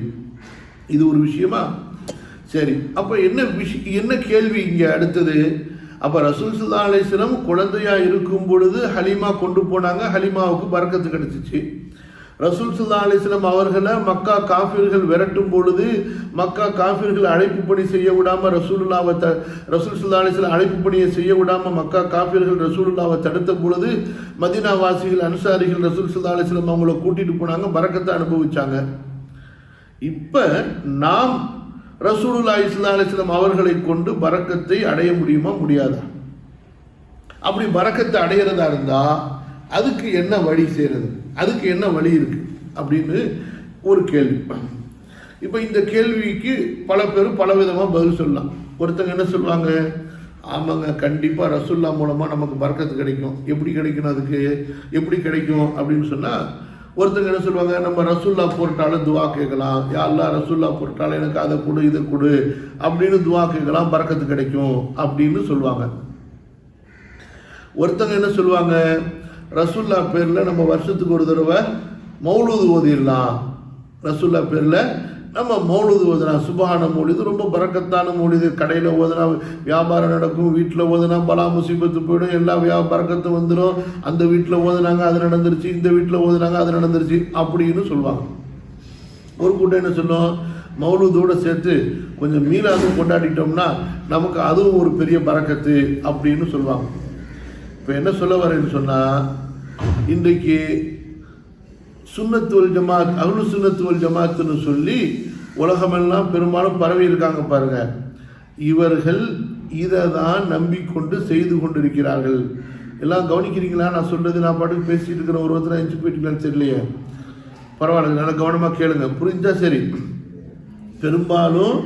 இது ஒரு விஷயமா? சரி, அப்ப என்ன கேள்வி இங்க அடுத்தது? அப்ப ரசூல் ஸல்லல்லாஹு அலைஹி வஸல்லம் குழந்தையா இருக்கும் பொழுது ஹலீமா கொண்டு போனாங்க, ஹலீமாவுக்கு பரக்கத்து கிடைச்சிச்சு. ரசூல் ஸல்லல்லாஹு அலைஹி வஸல்லம் அவர்களை மக்கா காஃபிர்கள் விரட்டும் பொழுது, மக்கா காஃபிர்கள் அழைப்பு பணி செய்ய விடாம ரசூல் ஸல்லல்லாஹு அலைஹி வஸல்லம் அழைப்பு பணியை செய்ய விடாம மக்கா காஃபிர்கள் ரசூலுல்லாஹ்வை தடுத்த பொழுது மதீனா வாசிகள் அன்சாரிகள் ரசூல் ஸல்லல்லாஹு அலைஹி வஸல்லம் அவங்கள கூட்டிட்டு போனாங்க, பரக்கத்தை அனுபவிச்சாங்க. இப்ப நாம் ரசூலுல்லாஹி ஸல்லல்லாஹு அலைஹி வஸல்லம் அவர்களை கொண்டு பரக்கத்தை அடைய முடியுமா, முடியாதா? அப்படி பரக்கத்தை அடையிறதா இருந்தா அதுக்கு என்ன வழி செய்யறது, அதுக்கு என்ன வழி இருக்கு அப்படின்னு ஒரு கேள்வி. இப்ப இந்த கேள்விக்கு பல பேர் பல விதமா பதில் சொல்லலாம். ஒருத்தங்க என்ன சொல்லுவாங்க, ஆமாங்க கண்டிப்பா ரசூலுல்லாஹ் மூலமா நமக்கு பரக்கத்து கிடைக்கும். எப்படி கிடைக்கணும், அதுக்கு எப்படி கிடைக்கும் அப்படின்னு சொன்னா, ஒருத்தங்க என்ன சொல்லுவாங்க, நம்ம ரசூலுல்லாஹ் பொருட்டால துவா கேட்கலாம், யா அல்லாஹ் ரசூலுல்லாஹ் பொருட்டால எனக்கு அதை கொடு இதை கொடு அப்படின்னு துவா கேட்கலாம், பரக்கத்து கிடைக்கும் அப்படின்னு சொல்லுவாங்க. ஒருத்தங்க என்ன சொல்லுவாங்க, ரசூலுல்லாஹ் பேர்ல நம்ம வருஷத்துக்கு ஒரு தடவை மௌலூது ஓதிடலாம், ரசூலுல்லாஹ் பேர்ல நம்ம மௌலூது ஓதலாம், சுபஹான மௌலிது ரொம்ப பரக்கத்தான மௌலிது, கடையில் ஓதுனா வியாபாரம் நடக்கும், வீட்டில் ஓதுனா பலா முசீபத்து போயிடும், எல்லா பரக்கத்தும் வந்துடும், அந்த வீட்டில் ஓதுனாங்க அது நடந்துருச்சு, இந்த வீட்டில் ஓதுனாங்க அது நடந்துருச்சு அப்படின்னு சொல்லுவாங்க. ஒரு கூட்டம் என்ன சொல்லும், மௌலூதோடு சேர்த்து கொஞ்சம் மீலாது கொண்டாடிட்டோம்னா நமக்கு அதுவும் ஒரு பெரிய பரக்கத்து அப்படின்னு சொல்லுவாங்க. இப்போ என்ன சொல்ல வரேன்னு சொன்னால், இன்றைக்கு சுன்னத்து வல் ஜமாத், அஹ்லு சுன்னத்து வல் ஜமாத்துன்னு சொல்லி உலகமெல்லாம் பெரும்பாலும் பரவி இருக்காங்க பாருங்க. இவர்கள் இதை தான் நம்பிக்கொண்டு செய்து கொண்டிருக்கிறார்கள். எல்லாம் கவனிக்கிறீங்களா? நான் சொல்றது நான் பாட்டுக்கு பேசிட்டு இருக்கிற ஒரு ஒருத்தர் எஞ்சி போயிட்டீங்களான்னு தெரியலையே, பரவாயில்ல, நல்லா கவனமாக கேளுங்க, புரிஞ்சா சரி. பெரும்பாலும்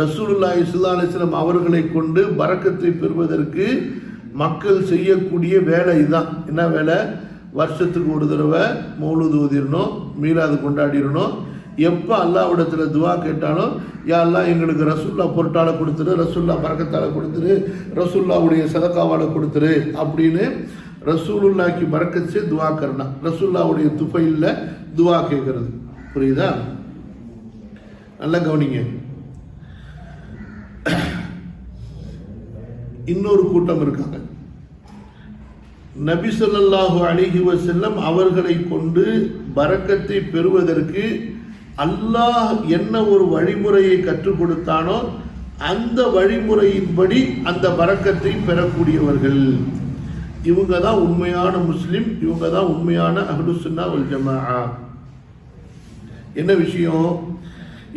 ரசூலுல்லாஹி ஸல்லல்லாஹு அலைஹி வஸல்லம் அவர்களை கொண்டு பரக்கத்தை பெறுவதற்கு மக்கள் செய்யக்கூடிய வேலை இதுதான். என்ன வேலை? வருஷத்துக்கு ஒரு தடவை மௌலூது ஓதிடணும், மீலாது கொண்டாடிடணும். எப்போ அல்லாஹ்விடத்தில் துவா கேட்டாலும், யா அல்லாஹ் எங்களுக்கு ரசூலுல்லாஹ் பொருட்டால கொடுத்துரு, ரசூலுல்லாஹ் பரக்கத்தால கொடுத்துரு, ரசூலுல்லாஹ்வுடைய சதகாவால கொடுத்துரு அப்படின்னு ரசூலுல்லாஹ்க்கு பரக்கத்தே துவா கர்னா, ரசூலுல்லாஹ்வுடைய துஃபைல்ல துவா கேட்கறது. புரியுதா? நல்லா கவனிங்க. இன்னொரு கூட்டம் இருக்காங்க, நபி ஸல்லல்லாஹு அலைஹி வஸல்லம் அவர்களை கொண்டு பரக்கத்தை பெறுவதற்கு அல்லாஹ் என்ன ஒரு வழிமுறையை கற்றுக் கொடுத்தானோ அந்த வழிமுறையின்படி அந்த பரக்கத்தை பெறக்கூடியவர்கள். இவங்க தான் உண்மையான முஸ்லிம், இவங்க தான் உண்மையான அஹ்லு சுன்னா வல் ஜமாஅ. என்ன விஷயம்?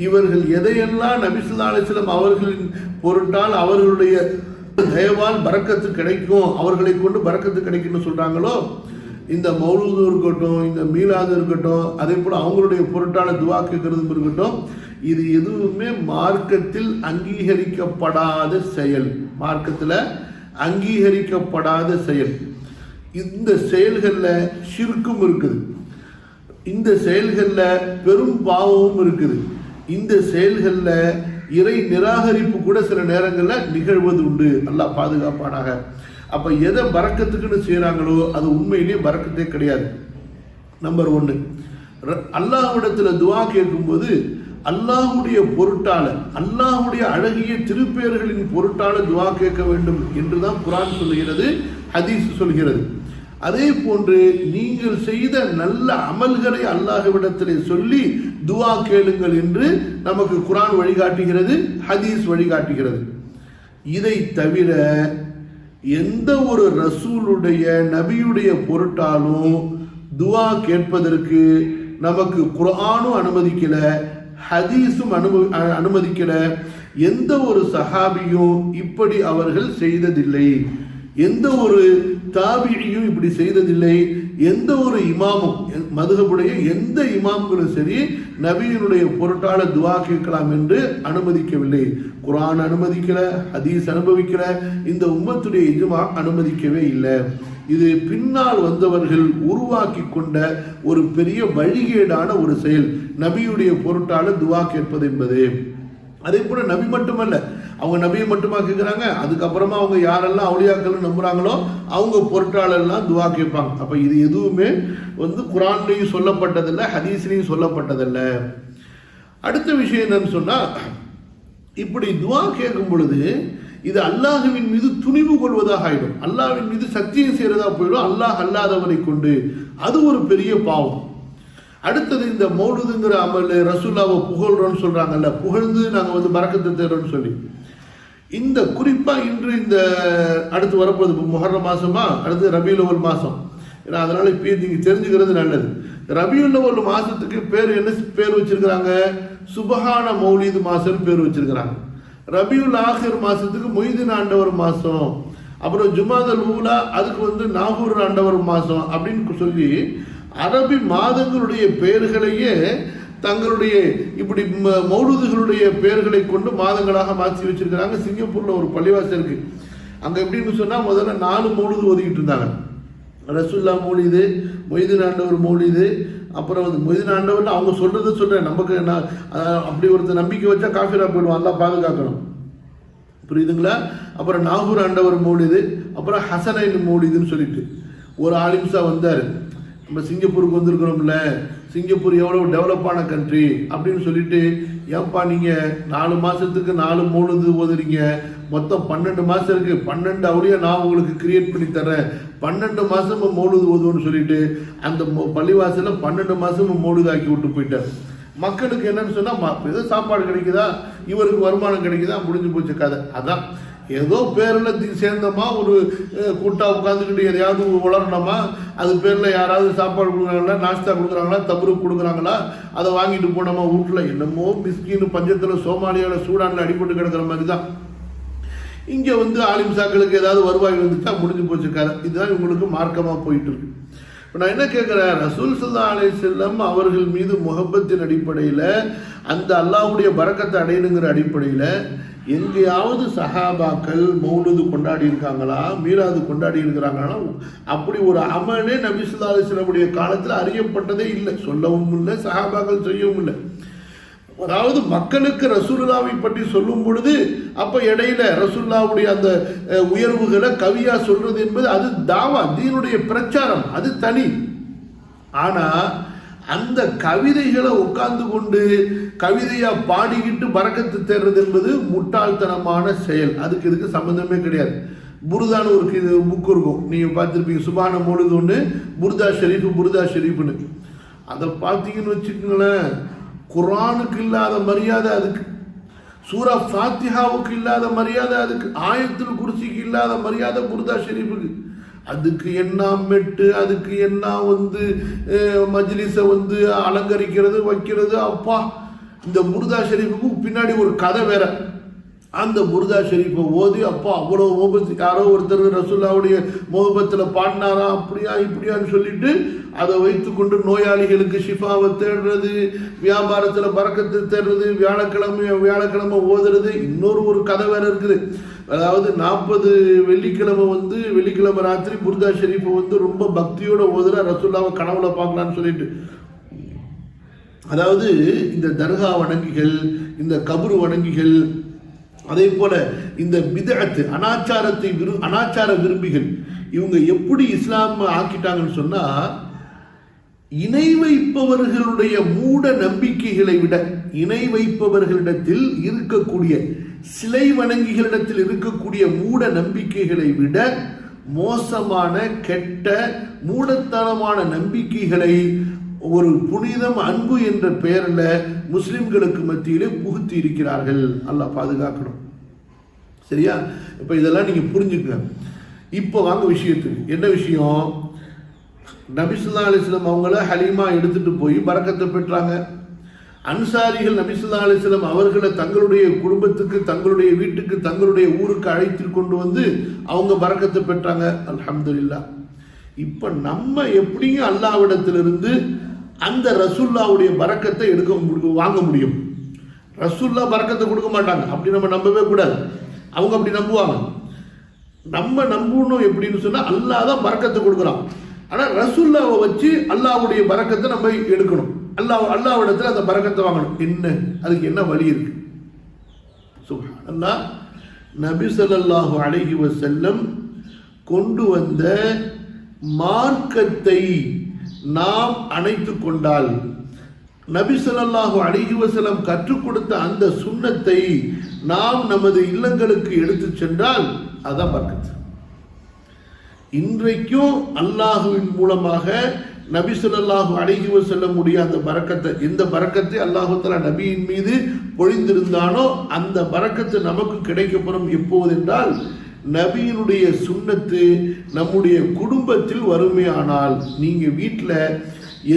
இவர்கள் எதையெல்லாம் நபி ஸல்லல்லாஹு அலைஹி வஸல்லம் அவர்களின் பொருட்டால் அவர்களுடைய தயவால் பரக்கத்து கிடைக்கும், அவர்களை கொண்டு பரக்கத்து கிடைக்கும்னு சொல்றாங்களோ, இந்த மௌலூது இருக்கட்டும், இந்த மீலாது இருக்கட்டும், அதே போல அவங்களுடைய பொருட்டான துவா கேட்கறதும் இருக்கட்டும், இது எதுவுமே மார்க்கத்தில் அங்கீகரிக்கப்படாத செயல், மார்க்கத்தில் அங்கீகரிக்கப்படாத செயல். இந்த செயல்களில் ஷிர்க்கும் இருக்குது, இந்த செயல்களில் பெரும் பாவமும் இருக்குது, இந்த செயல்களில் இறை நிராகரிப்பு கூட சில நேரங்களில் நிகழ்வது உண்டு. அல்லாஹ் பாதுகாப்பானாக. அப்ப எதை பரக்கத்துக்குன்னு செய்யறாங்களோ அது உண்மையிலேயே பரக்கத்தே கிடையாது. நம்பர் 1, அல்லாஹ்விடத்துல துவா கேட்கும்போது அல்லாஹ்வுடைய பொருட்டால, அல்லாஹ்வுடைய அழகிய திருப்பெயர்களின் பொருட்டால துவா கேட்க வேண்டும் என்றுதான் குர்ஆன் சொல்லுகிறது, ஹதீஸ் சொல்கிறது. அதே போன்று நீங்கள் செய்த நல்ல அமல்களை அல்லாஹ்விடத்திலே சொல்லி துஆ கேளுங்கள் என்று நமக்கு குர்ஆன் வழிகாட்டுகிறது, ஹதீஸ் வழிகாட்டுகிறது. இதை தவிர எந்த ஒரு ரசூலுடைய நபியுடைய பொருட்டாலும் துஆ கேட்பதற்கு நமக்கு குர்ஆனும் அனுமதிக்கல, ஹதீஸும் அனுமதிக்கல. எந்த ஒரு சஹாபியும் இப்படி அவர்கள் செய்ததில்லை, எந்த ஒரு தாபியும் இப்படி செய்ததில்லை, எந்த ஒரு இமாமும் மதுஹபுடைய எந்த இமாம்களும் சரி நபியினுடைய பொருட்டால துஆ கேட்கலாம் என்று அனுமதிக்கவில்லை. குர்ஆன் அனுமதிக்கல, ஹதீஸ் அனுபவிக்கல, இந்த உம்மத்துடைய இஜ்மா அனுமதிக்கவே இல்லை. இது பின்னால் வந்தவர்கள் உருவாக்கி கொண்ட ஒரு பெரிய வழிகேடான ஒரு செயல், நபியுடைய பொருட்டால துஆ கேட்பது என்பது. அதே போல நபி மட்டுமல்ல, அவங்க நபியை மட்டுமா கேட்கிறாங்க, அதுக்கப்புறமா அவங்க யாரெல்லாம் அவுலியாக்கள் நம்புறாங்களோ அவங்க பொருட்டாளெல்லாம் துஆ கேட்பாங்க. அப்ப இது எதுவுமே குர்ஆன்லையும் சொல்லப்பட்டதில்லை, ஹதீஸ்லையும் சொல்லப்பட்டதில்ல. அடுத்த விஷயம் என்னன்னு சொன்னா, இப்படி துஆ கேட்கும் பொழுது இது அல்லாஹ்வின் மீது துணிவு கொள்வதாக ஆயிடும், அல்லாஹ்வின் மீது சத்தியம் செய்யறதா போயிடும், அல்லாஹ் அல்லாதவரை கொண்டு. அது ஒரு பெரிய பாவம். அடுத்தது இந்த மௌலுதுங்கிற அமல், ரசூலுல்லாவை புகழ்றோம்னு சொல்றாங்கல்ல, புகழ்ந்து நாங்கள் பரக்கத்தை தேடுறோம்னு சொல்லி, இந்த குறிப்பா இன்று இந்த அடுத்து வரப்போகுது முஹர்ரம் மாசமா, அடுத்து ரபியுல் அவ்வல் மாசம். ஏன்னா அதனால இப்போ நீங்க தெரிஞ்சுக்கிறது நல்லது. ரபியுல் அவ்வல் மாசத்துக்கு பேர் என்ன பேர் வச்சிருக்கிறாங்க? சுபஹான மௌலிது மாசம் பேர் வச்சிருக்கிறாங்க. ரபியுல் ஆஹிர் மாசத்துக்கு மொய்தீன் ஆண்டவர் மாசம், அப்புறம் ஜுமாதல் ஊலா அதுக்கு நாகூர் ஆண்டவர் மாசம் அப்படின்னு சொல்லி அரபி மாதங்களுடைய பெயர்களையே தங்களுடைய இப்படி மௌலூதுகளுடைய பெயர்களை கொண்டு மாதங்களாக மாற்றி வச்சிருக்கிறாங்க. சிங்கப்பூர்ல ஒரு பள்ளிவாசல் இருக்கு, அங்க எப்படின்னு சொன்னா முதல்ல 4 மௌலூது ஓதிக்கிட்டு இருந்தாங்க. ரசூல்லா மௌலிது, மொய்தீன் ஆண்டவர் மௌலிது, அப்புறம் மொய்தீன் ஆண்டவர் அவங்க சொல்றதை சொல்றேன், நமக்கு அப்படி ஒருத்தர் நம்பிக்கை வச்சா காஃபிரா போயிடுவோம், அல்லா பாதுகாக்கணும், புரியுதுங்களா? அப்புறம் நாகூர் ஆண்டவர் மௌலிது, அப்புறம் ஹசனைன் மௌலிதுன்னு சொல்லிட்டு ஒரு ஆலிம்சா வந்தாரு. நம்ம சிங்கப்பூருக்கு வந்திருக்கிறோம்ல, சிங்கப்பூர் எவ்வளவு டெவலப்பான கண்ட்ரி அப்படின்னு சொல்லிட்டு, ஏன்பா நீங்க 4 மாசத்துக்கு 4 மௌலிது ஓதுறீங்க, மொத்தம் 12 மாசம் இருக்கு, 12 அவுலியா நான் உங்களுக்கு கிரியேட் பண்ணி தரேன், 12 மாசமும் மௌலிது ஓதுவோன்னு சொல்லிட்டு அந்த பள்ளிவாசல 12 மாசமும் மௌலிது ஆக்கி விட்டு போயிட்டார். மக்களுக்கு என்னன்னு சொன்னா, ஏதோ சாப்பாடு கிடைக்குதா, இவருக்கு வருமானம் கிடைக்குதா, முடிஞ்சு போச்சு கதை. அதான் ஏதோ பேரில் சேர்ந்தோமா, ஒரு கூட்டா உட்காந்துக்கிட்டு எதையாவது வளரணுமா, அது பேரில் யாராவது சாப்பாடு கொடுக்குறாங்களா, நாஸ்தா கொடுக்குறாங்களா, தபுருக்கு கொடுக்குறாங்களா, அதை வாங்கிட்டு போனோமா வீட்டில், என்னமோ மிஸ்கின்னு பஞ்சத்தில் சோமாலியாவில் சூடானில் அடிபட்டு கிடக்கிற மாதிரி தான். இங்கே ஆலிம்சாக்களுக்கு ஏதாவது வருவாய் வந்துச்சா முடிஞ்சு போச்சு கதை. இதுதான் இவங்களுக்கு மார்க்கமாக போயிட்டு இருக்கு. இப்போ நான் என்ன கேட்குறேன், ரசூல் ஸல்லல்லாஹு அலைஹி வஸல்லம் அவர்கள் மீது முஹப்பத்தின் அடிப்படையில், அந்த அல்லாஹ்வுடைய பரக்கத்தை அடையணுங்கிற அடிப்படையில் எங்கேயாவது சஹாபாக்கள் மௌலூது கொண்டாடி இருக்காங்களா, மீராது கொண்டாடி இருக்கிறாங்களா? அப்படி ஒரு அமலே நபி ஸல்லல்லாஹு அலைஹி வஸல்லம் காலத்தில் அறியப்பட்டதே இல்லை, சொல்லவும் இல்லை, சஹாபாக்கள் செய்யவும் இல்லை. அதாவது மக்களுக்கு ரசூலுல்லாவை பற்றி சொல்லும் பொழுது அப்ப இடையில ரசூலுல்லாவுடைய அந்த உயர்வுகளை கவியா சொல்றது என்பது அது தாவா, தீனுடைய பிரச்சாரம், அது தனி. ஆனா அந்த கவிதைகளை உட்கார்ந்து கொண்டு கவிதையா பாடிக்கிட்டு பரக்கத்து தேடுறது என்பது முட்டாள்தனமான செயல். அதுக்கு இதுக்கு சம்பந்தமே கிடையாது. புர்தான்னு ஒரு புக் இருக்கும், நீங்க பார்த்துருப்பீங்க, சுபான மௌலிது ஒன்று, புர்தா ஷெரீஃப்னு. அதை பார்த்தீங்கன்னு வச்சுக்கோங்களேன், குர்ஆனுக்கு இல்லாத மரியாதை அதுக்கு, சூரா ஃபாத்திஹாவுக்கு இல்லாத மரியாதை அதுக்கு, ஆயத்துல் குர்சிக்கு இல்லாத மரியாதை புர்தா ஷெரீஃபுக்கு. அதுக்கு என்ன மெட்டு, அதுக்கு என்ன மஜ்லிஸை அலங்கரிக்கிறது வைக்கிறது. அப்பா, இந்த புர்தா ஷெரீஃபுக்கு பின்னாடி ஒரு கதை வேற. அந்த புர்தா ஷெரீஃபை ஓதி அப்பா அவ்வளோ முகபத்து, யாரோ ஒருத்தர் ரசூலுல்லாவுடைய முகபத்தில் பாடினாரா, அப்படியா இப்படியான்னு சொல்லிட்டு அதை வைத்துக்கொண்டு நோயாளிகளுக்கு ஷிஃபாவை தேடுறது, வியாபாரத்தில் பரக்கத்தை தேடுறது, வியாழக்கிழமை ஓதுறது. ஒரு கதை வேற இருக்குது. அதாவது 40 வெள்ளிக்கிழமை வெள்ளிக்கிழமை ராத்திரி புர்தா ஷெரீஃபை ரொம்ப பக்தியோட ஓதுற, ரசூலுல்லாவை கனவுல பார்க்கலான்னு சொல்லிட்டு. அதாவது இந்த தர்கா வணங்கிகள், இந்த கபரு வணங்கிகள், அதே போல இந்த பிதஅத் அனாச்சார விரும்பிகள், இவங்க எப்படி இஸ்லாம் ஆக்கிட்டாங்கன்னு சொன்னா, இணை வைப்பவர்களுடைய மூட நம்பிக்கைகளை விட, இணை வைப்பவர்களிடத்தில் இருக்கக்கூடிய, சிலை வணங்கிகளிடத்தில் இருக்கக்கூடிய மூட நம்பிக்கைகளை விட மோசமான கெட்ட மூடத்தனமான நம்பிக்கைகளை ஒரு புனிதம் அன்பு என்ற பெயரில் முஸ்லிம்களுக்கு மத்தியிலே புகுத்தி இருக்கிறார்கள். அல்லாஹ் பாதுகாக்கணும். சரியா? இப்போ இதெல்லாம் நீங்க புரிஞ்சுக்கங்க. இப்போ வாங்க விஷயத்துக்கு. என்ன விஷயம்? நபி ஸல்லல்லாஹு அலைஹி வஸல்லம் அவங்கள ஹலீமா எடுத்துட்டு போய் பரக்கத்தை பெற்றாங்க. அன்சாரிகள் நபி ஸல்லல்லாஹு அலைஹி வஸல்லம் அவர்களை தங்களுடைய குடும்பத்துக்கு, தங்களுடைய வீட்டுக்கு, தங்களுடைய ஊருக்கு அழைத்து கொண்டு வந்து அவங்க பரக்கத்தை பெற்றாங்க. அல்ஹம்துலில்லாஹ். இப்ப நம்ம எப்படியும் அல்லாஹ்விடத்திலிருந்து அந்த ரசூலுல்லாஹ்வுடைய பரக்கத்தை வாங்க முடியும்? ரசூலுல்லாஹ் பரக்கத்தை கொடுக்க மாட்டாங்க, அப்படி நம்ம நம்பவே கூடாது. அவங்க அப்படி நம்புவாங்க. நம்ம நம்பணும் எப்படின்னு சொன்னா அல்லாஹ் தான் பரக்கத்தை கொடுக்குறான். ஆனா ரசூலுல்லாஹ்வை வச்சு அல்லாஹ்வுடைய பரக்கத்தை நம்ம எடுக்கணும். அல்லாஹ்விடத்துல அந்த பரக்கத்தை வாங்கணும். என்ன அதுக்கு என்ன வழி இருக்கு? சுப்ஹானல்லாஹ். நபி ஸல்லல்லாஹு அலைஹி வஸல்லம் கொண்டு வந்த மார்க்கத்தை நாம் அணைத்து கொண்டால், நபி ஸல்லல்லாஹு அலைஹி வஸல்லம் கற்றுக் கொடுத்த அந்த சுன்னத்தை நாம் நமது இல்லங்களுக்கு எடுத்து சென்றால் அதான் பரக்கத். இன்றைக்கும் அல்லாஹுவின் மூலமாக நபி ஸல்லல்லாஹு அலைஹி வஸல்லம் உடைய அந்த பரக்கத்தை, எந்த பரக்கத்தை அல்லாஹ் தஆலா நபியின் மீது பொழிந்திருந்தானோ அந்த பரக்கத்து நமக்கு கிடைக்கப்படும். எப்போது என்றால், நபியினுடைய சுன்னத்து நம்முடைய குடும்பத்தில் வறுமையானால், நீங்க வீட்டில்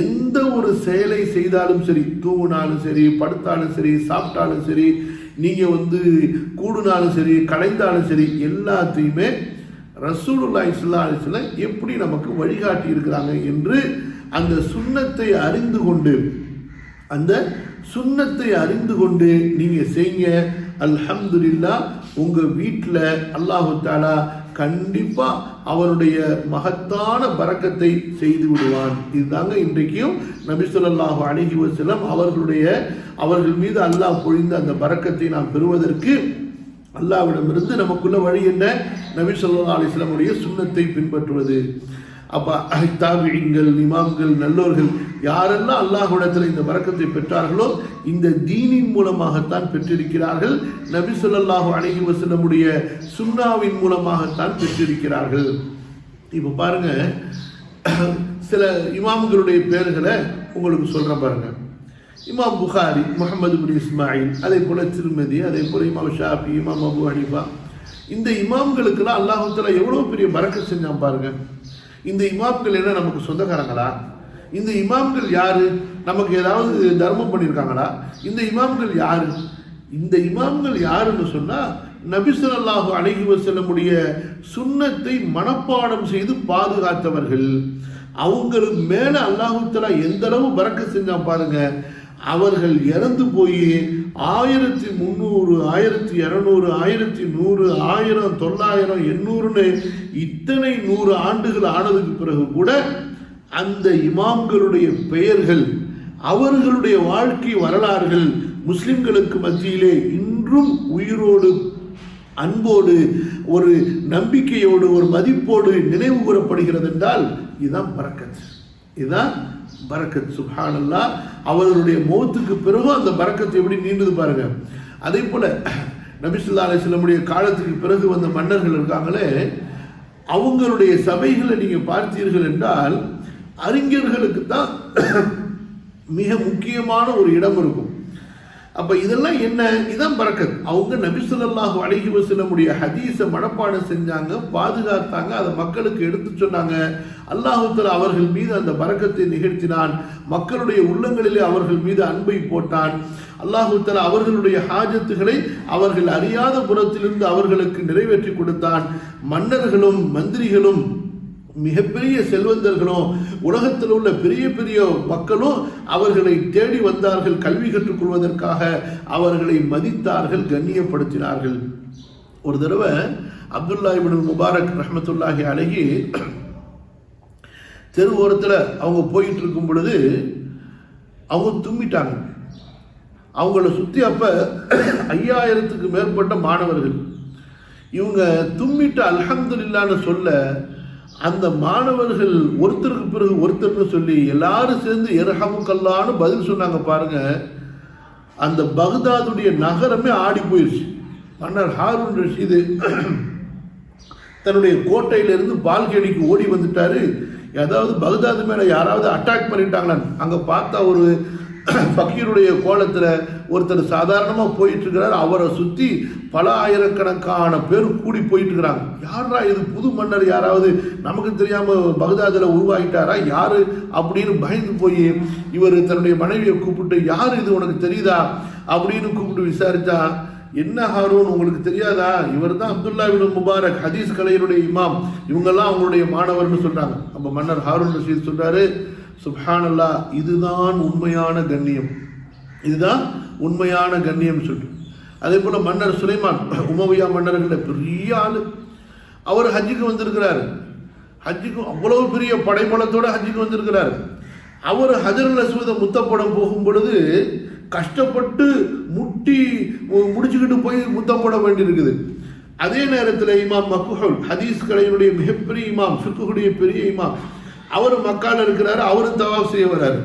எந்த ஒரு செயலை செய்தாலும் சரி, தூங்கினாலும் சரி, படுத்தாலும் சரி, சாப்பிட்டாலும் சரி, நீங்க கூடுனாலும் சரி, கலைந்தாலும் சரி, எல்லாத்தையுமே ரசூலுல்லாஹி ஸல்லல்லாஹு அலைஹி வஸல்லம் எப்படி நமக்கு வழிகாட்டி இருக்கிறாங்க என்று அந்த சுன்னத்தை அறிந்து கொண்டு நீங்க செய்யுங்க. அல்ஹம்துலில்லாஹ். உங்க வீட்டில் அல்லாஹ் தஆலா கண்டிப்பா அவருடைய மகத்தான பரக்கத்தை செய்து விடுவான். இதுதாங்க இன்றைக்கும் நபி ஸல்லல்லாஹு அலைஹி வஸல்லம் அவர்கள் மீது அல்லாஹ் பொழிந்த அந்த பரக்கத்தை நாம் பெறுவதற்கு அல்லாஹ்விடமிருந்து நமக்குள்ள வழி என்ன? நபி ஸல்லல்லாஹு அலைஹி வஸல்லம் உடைய சுன்னத்தை பின்பற்றுவது. அப்ப தாபிஈன்கள், இமாம்கள், நல்லோர்கள் யாரெல்லாம் அல்லாஹ்விடத்தில் இந்த பரக்கத்தை பெற்றார்களோ இந்த தீனின் மூலமாகத்தான் பெற்றிருக்கிறார்கள். நபி ஸல்லல்லாஹு அலைஹி வஸல்லம் உடைய சுன்னாவின் மூலமாகத்தான் பெற்றிருக்கிறார்கள். இப்ப பாருங்க, சில இமாம்களுடைய பெயர்களை உங்களுக்கு சொல்றேன் பாருங்க. இமாம் புகாரி, முஹம்மது பின் இஸ்மாயில், அதே போல திருமதி, அதே போல இமாம் ஷாஃபி, இமாம் அபு ஹனீஃபா, இந்த இமாம்களுக்கெல்லாம் அல்லாஹ் தஆலா எவ்வளவு பெரிய பரக்கத் செஞ்சான் பாருங்க. இந்த இமாம்கள் என்ன நமக்கு சொந்தக்காரங்களா? இந்த இமாம்கள் யாரு? நமக்கு ஏதாவது தர்மம் பண்ணியிருக்காங்களா? இந்த இமாம்கள் யாரு? இந்த இமாம்கள் யாருன்னு சொன்னா நபி ஸல்லல்லாஹு அலைஹி வஸல்லம் உடைய சுன்னத்தை மனப்பாடம் செய்து பாதுகாத்தவர்கள். அவங்களுக்கு மேல அல்லாஹ் தஆலா எந்த அளவு பரக்கத் செஞ்சான் பாருங்க. அவர்கள் இறந்து போய் 1300, 1200, 1100, 1000, 900, 800 இத்தனை 100 ஆண்டுகள் ஆனதுக்கு பிறகு கூட அந்த இமாம்களுடைய பெயர்கள், அவர்களுடைய வாழ்க்கை வரலாறுகள் முஸ்லிம்களுக்கு மத்தியிலே இன்றும் உயிரோடு, அன்போடு, ஒரு நம்பிக்கையோடு, ஒரு மதிப்போடு நினைவு கூறப்படுகிறது என்றால் இதுதான் பரக்கத். இதுதான் பரக்கத். சுப்ஹானல்லாஹ். அவர்களுடைய மௌத்துக்கு பிறகு அந்த பரக்கத் எப்படி நீண்டது பாருங்க. அதே போல நபி ஸல்லல்லாஹு அலைஹி வஸல்லம் காலத்துக்கு பிறகு வந்த மன்னர்கள் இருக்காங்களே, அவங்களுடைய சபைகளை நீங்க பார்த்தீர்கள் என்றால் அறிஞர்களுக்கு தான் மிக முக்கியமான ஒரு இடம் இருக்கும். அப்ப இதெல்லாம் என்ன? இதான் பரக்கத். அவங்க நபி ஸல்லல்லாஹு அலைஹி வஸல்லம் உடைய ஹதீஸை மனப்பாடம் செஞ்சாங்க, பாதுகாத்தாங்க, அதை மக்களுக்கு எடுத்து சொன்னாங்க. அல்லாஹ் தஆலா அவர்கள் மீது அந்த பரக்கத்தை நிகழ்த்தினான். மக்களுடைய உள்ளங்களிலே அவர்கள் மீது அன்பை போட்டான். அல்லாஹ் தஆலா அவர்களுடைய ஹாஜத்துகளை அவர்கள் அறியாத புறத்திலிருந்து அவர்களுக்கு நிறைவேற்றி கொடுத்தான். மன்னர்களும் மந்திரிகளும் மிகப்பெரிய செல்வந்தர்களும் உலகத்தில் உள்ள பெரிய பெரிய மக்களும் அவர்களை தேடி வந்தார்கள். கல்வி கற்றுக்கொள்வதற்காக அவர்களை மதித்தார்கள், கண்ணியப்படுத்தினார்கள். ஒரு தடவை அப்துல்லா இப்னு முபாரக் ரஹ்மத்துல்லாஹி அலைஹி தெரு ஓரத்தில் அவங்க போயிட்டு இருக்கும் பொழுது அவங்க தும்மிட்டாங்க. அவங்கள சுற்றி அப்ப 5000க்கு மேற்பட்ட மாணவர்கள். இவங்க தும்மிட்ட அல்ஹம்துலில்லாஹ்னு சொல்ல அந்த மாணவர்கள் ஒருத்தருக்கு பிறகு ஒருத்தர்னு சொல்லி எல்லாரும் சேர்ந்து இர்ஹமுக்கல்லாஹ்னு பதில் சொன்னாங்க பாருங்க. அந்த பக்தாதுடைய நகரமே ஆடி போயிடுச்சு. மன்னர் ஹாரூன் ரஷீது தன்னுடைய கோட்டையிலிருந்து பால்கனிக்கு ஓடி வந்துட்டாரு. ஏதாவது பகதாது மேலே யாராவது அட்டாக் பண்ணிட்டாங்களான்னு அங்கே பார்த்தா ஒரு ஃபக்கீருடைய கோலத்தில் ஒருத்தர் சாதாரணமாக போயிட்டு இருக்கிறார். அவரை சுற்றி பல ஆயிரக்கணக்கான பேர் கூடி போயிட்டு இருக்கிறாங்க. யாரா இது, புது மன்னர் யாராவது நமக்கு தெரியாமல் பகதாதில் உருவாகிட்டாரா யாரு அப்படின்னு பயந்து போய் இவர் தன்னுடைய மனைவியை கூப்பிட்டு, யார் இது உனக்கு தெரியுதா அப்படின்னு கூப்பிட்டு விசாரித்தா, என்ன ஹாரூன் உங்களுக்கு தெரியாதா, இவர் தான் அப்துல்லா இப்னு முபாரக் ஹதீஸ் கலையினுடைய இமாம், இவங்கெல்லாம் அவங்களுடைய மாணவர்னு சொல்றாங்க. நம்ம மன்னர் ஹாரூன் ரஷீத் சொல்றாரு, சுப்ஹானல்லாஹ், இதுதான் உண்மையான கண்ணியம், இதுதான் உண்மையான கண்ணியம் சொல்லிட்டு. அதே போல மன்னர் சுலைமான், உமவியா மன்னர்கள் பெரிய ஆளு, அவர் ஹஜ்ஜுக்கு வந்திருக்கிறார். ஹஜ்ஜுக்கு அவ்வளவு பெரிய படைபலத்தோட ஹஜ்ஜுக்கு வந்திருக்கிறார். அவர் ஹஜருல் அஸ்வதை முத்தப்படம் போகும் பொழுது கஷ்டப்பட்டு முட்டி முடிச்சுக்கிட்டு போய் முத்தம் போட வேண்டியிருக்குது. அதே நேரத்தில் இமாம் மக்ஹூல் ஹதீஸ் கலையினுடைய மிகப்பெரிய இமாம், ஃபிக்ஹுடைய பெரிய இமாம், அவர் மக்கால இருக்கிறாரு. அவரு தவாஃப் செய்ய வர்றாரு.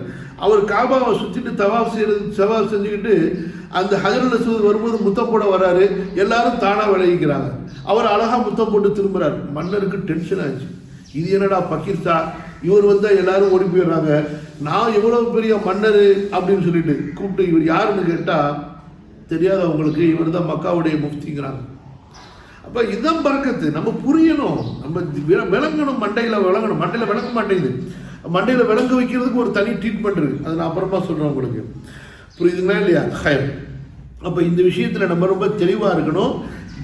அவர் காபாவை சுற்றிட்டு தவாஃப் செஞ்சுக்கிட்டு அந்த ஹஜருல் அஸ்வத் வரும்போது முத்தம் போட வர்றாரு. எல்லாரும் தானா விளைவிக்கிறாங்க. அவர் அழகா முத்தம் போட்டு திரும்புறாரு. மன்னருக்கு டென்ஷன் ஆச்சு. இது என்னடா பக்கீர்சா, இவர் வந்தா எல்லாரும் ஓடி போயிடுறாங்க, நான் எவ்வளவு பெரிய மன்னர் அப்படின்னு சொல்லிட்டு கூப்பிட்டு, இவர் யாருன்னு கேட்டா தெரியாத அவங்களுக்கு இவர் தான் மக்காவுடைய முஃப்திங்கிறாங்க. அப்ப இதுதான் பரக்கத்து. நம்ம புரியணும், நம்ம விளங்கணும், மண்டையில விளங்கணும். மண்டையில விளங்க மாட்டேங்குது. மண்டையில விளங்க வைக்கிறதுக்கு ஒரு தனி ட்ரீட்மெண்ட் இருக்கு. அதை நான் அப்புறமா சொல்றேன் உங்களுக்கு. புரியுதுங்களா இல்லையா? அப்ப இந்த விஷயத்துல நம்ம ரொம்ப தெளிவா இருக்கணும்.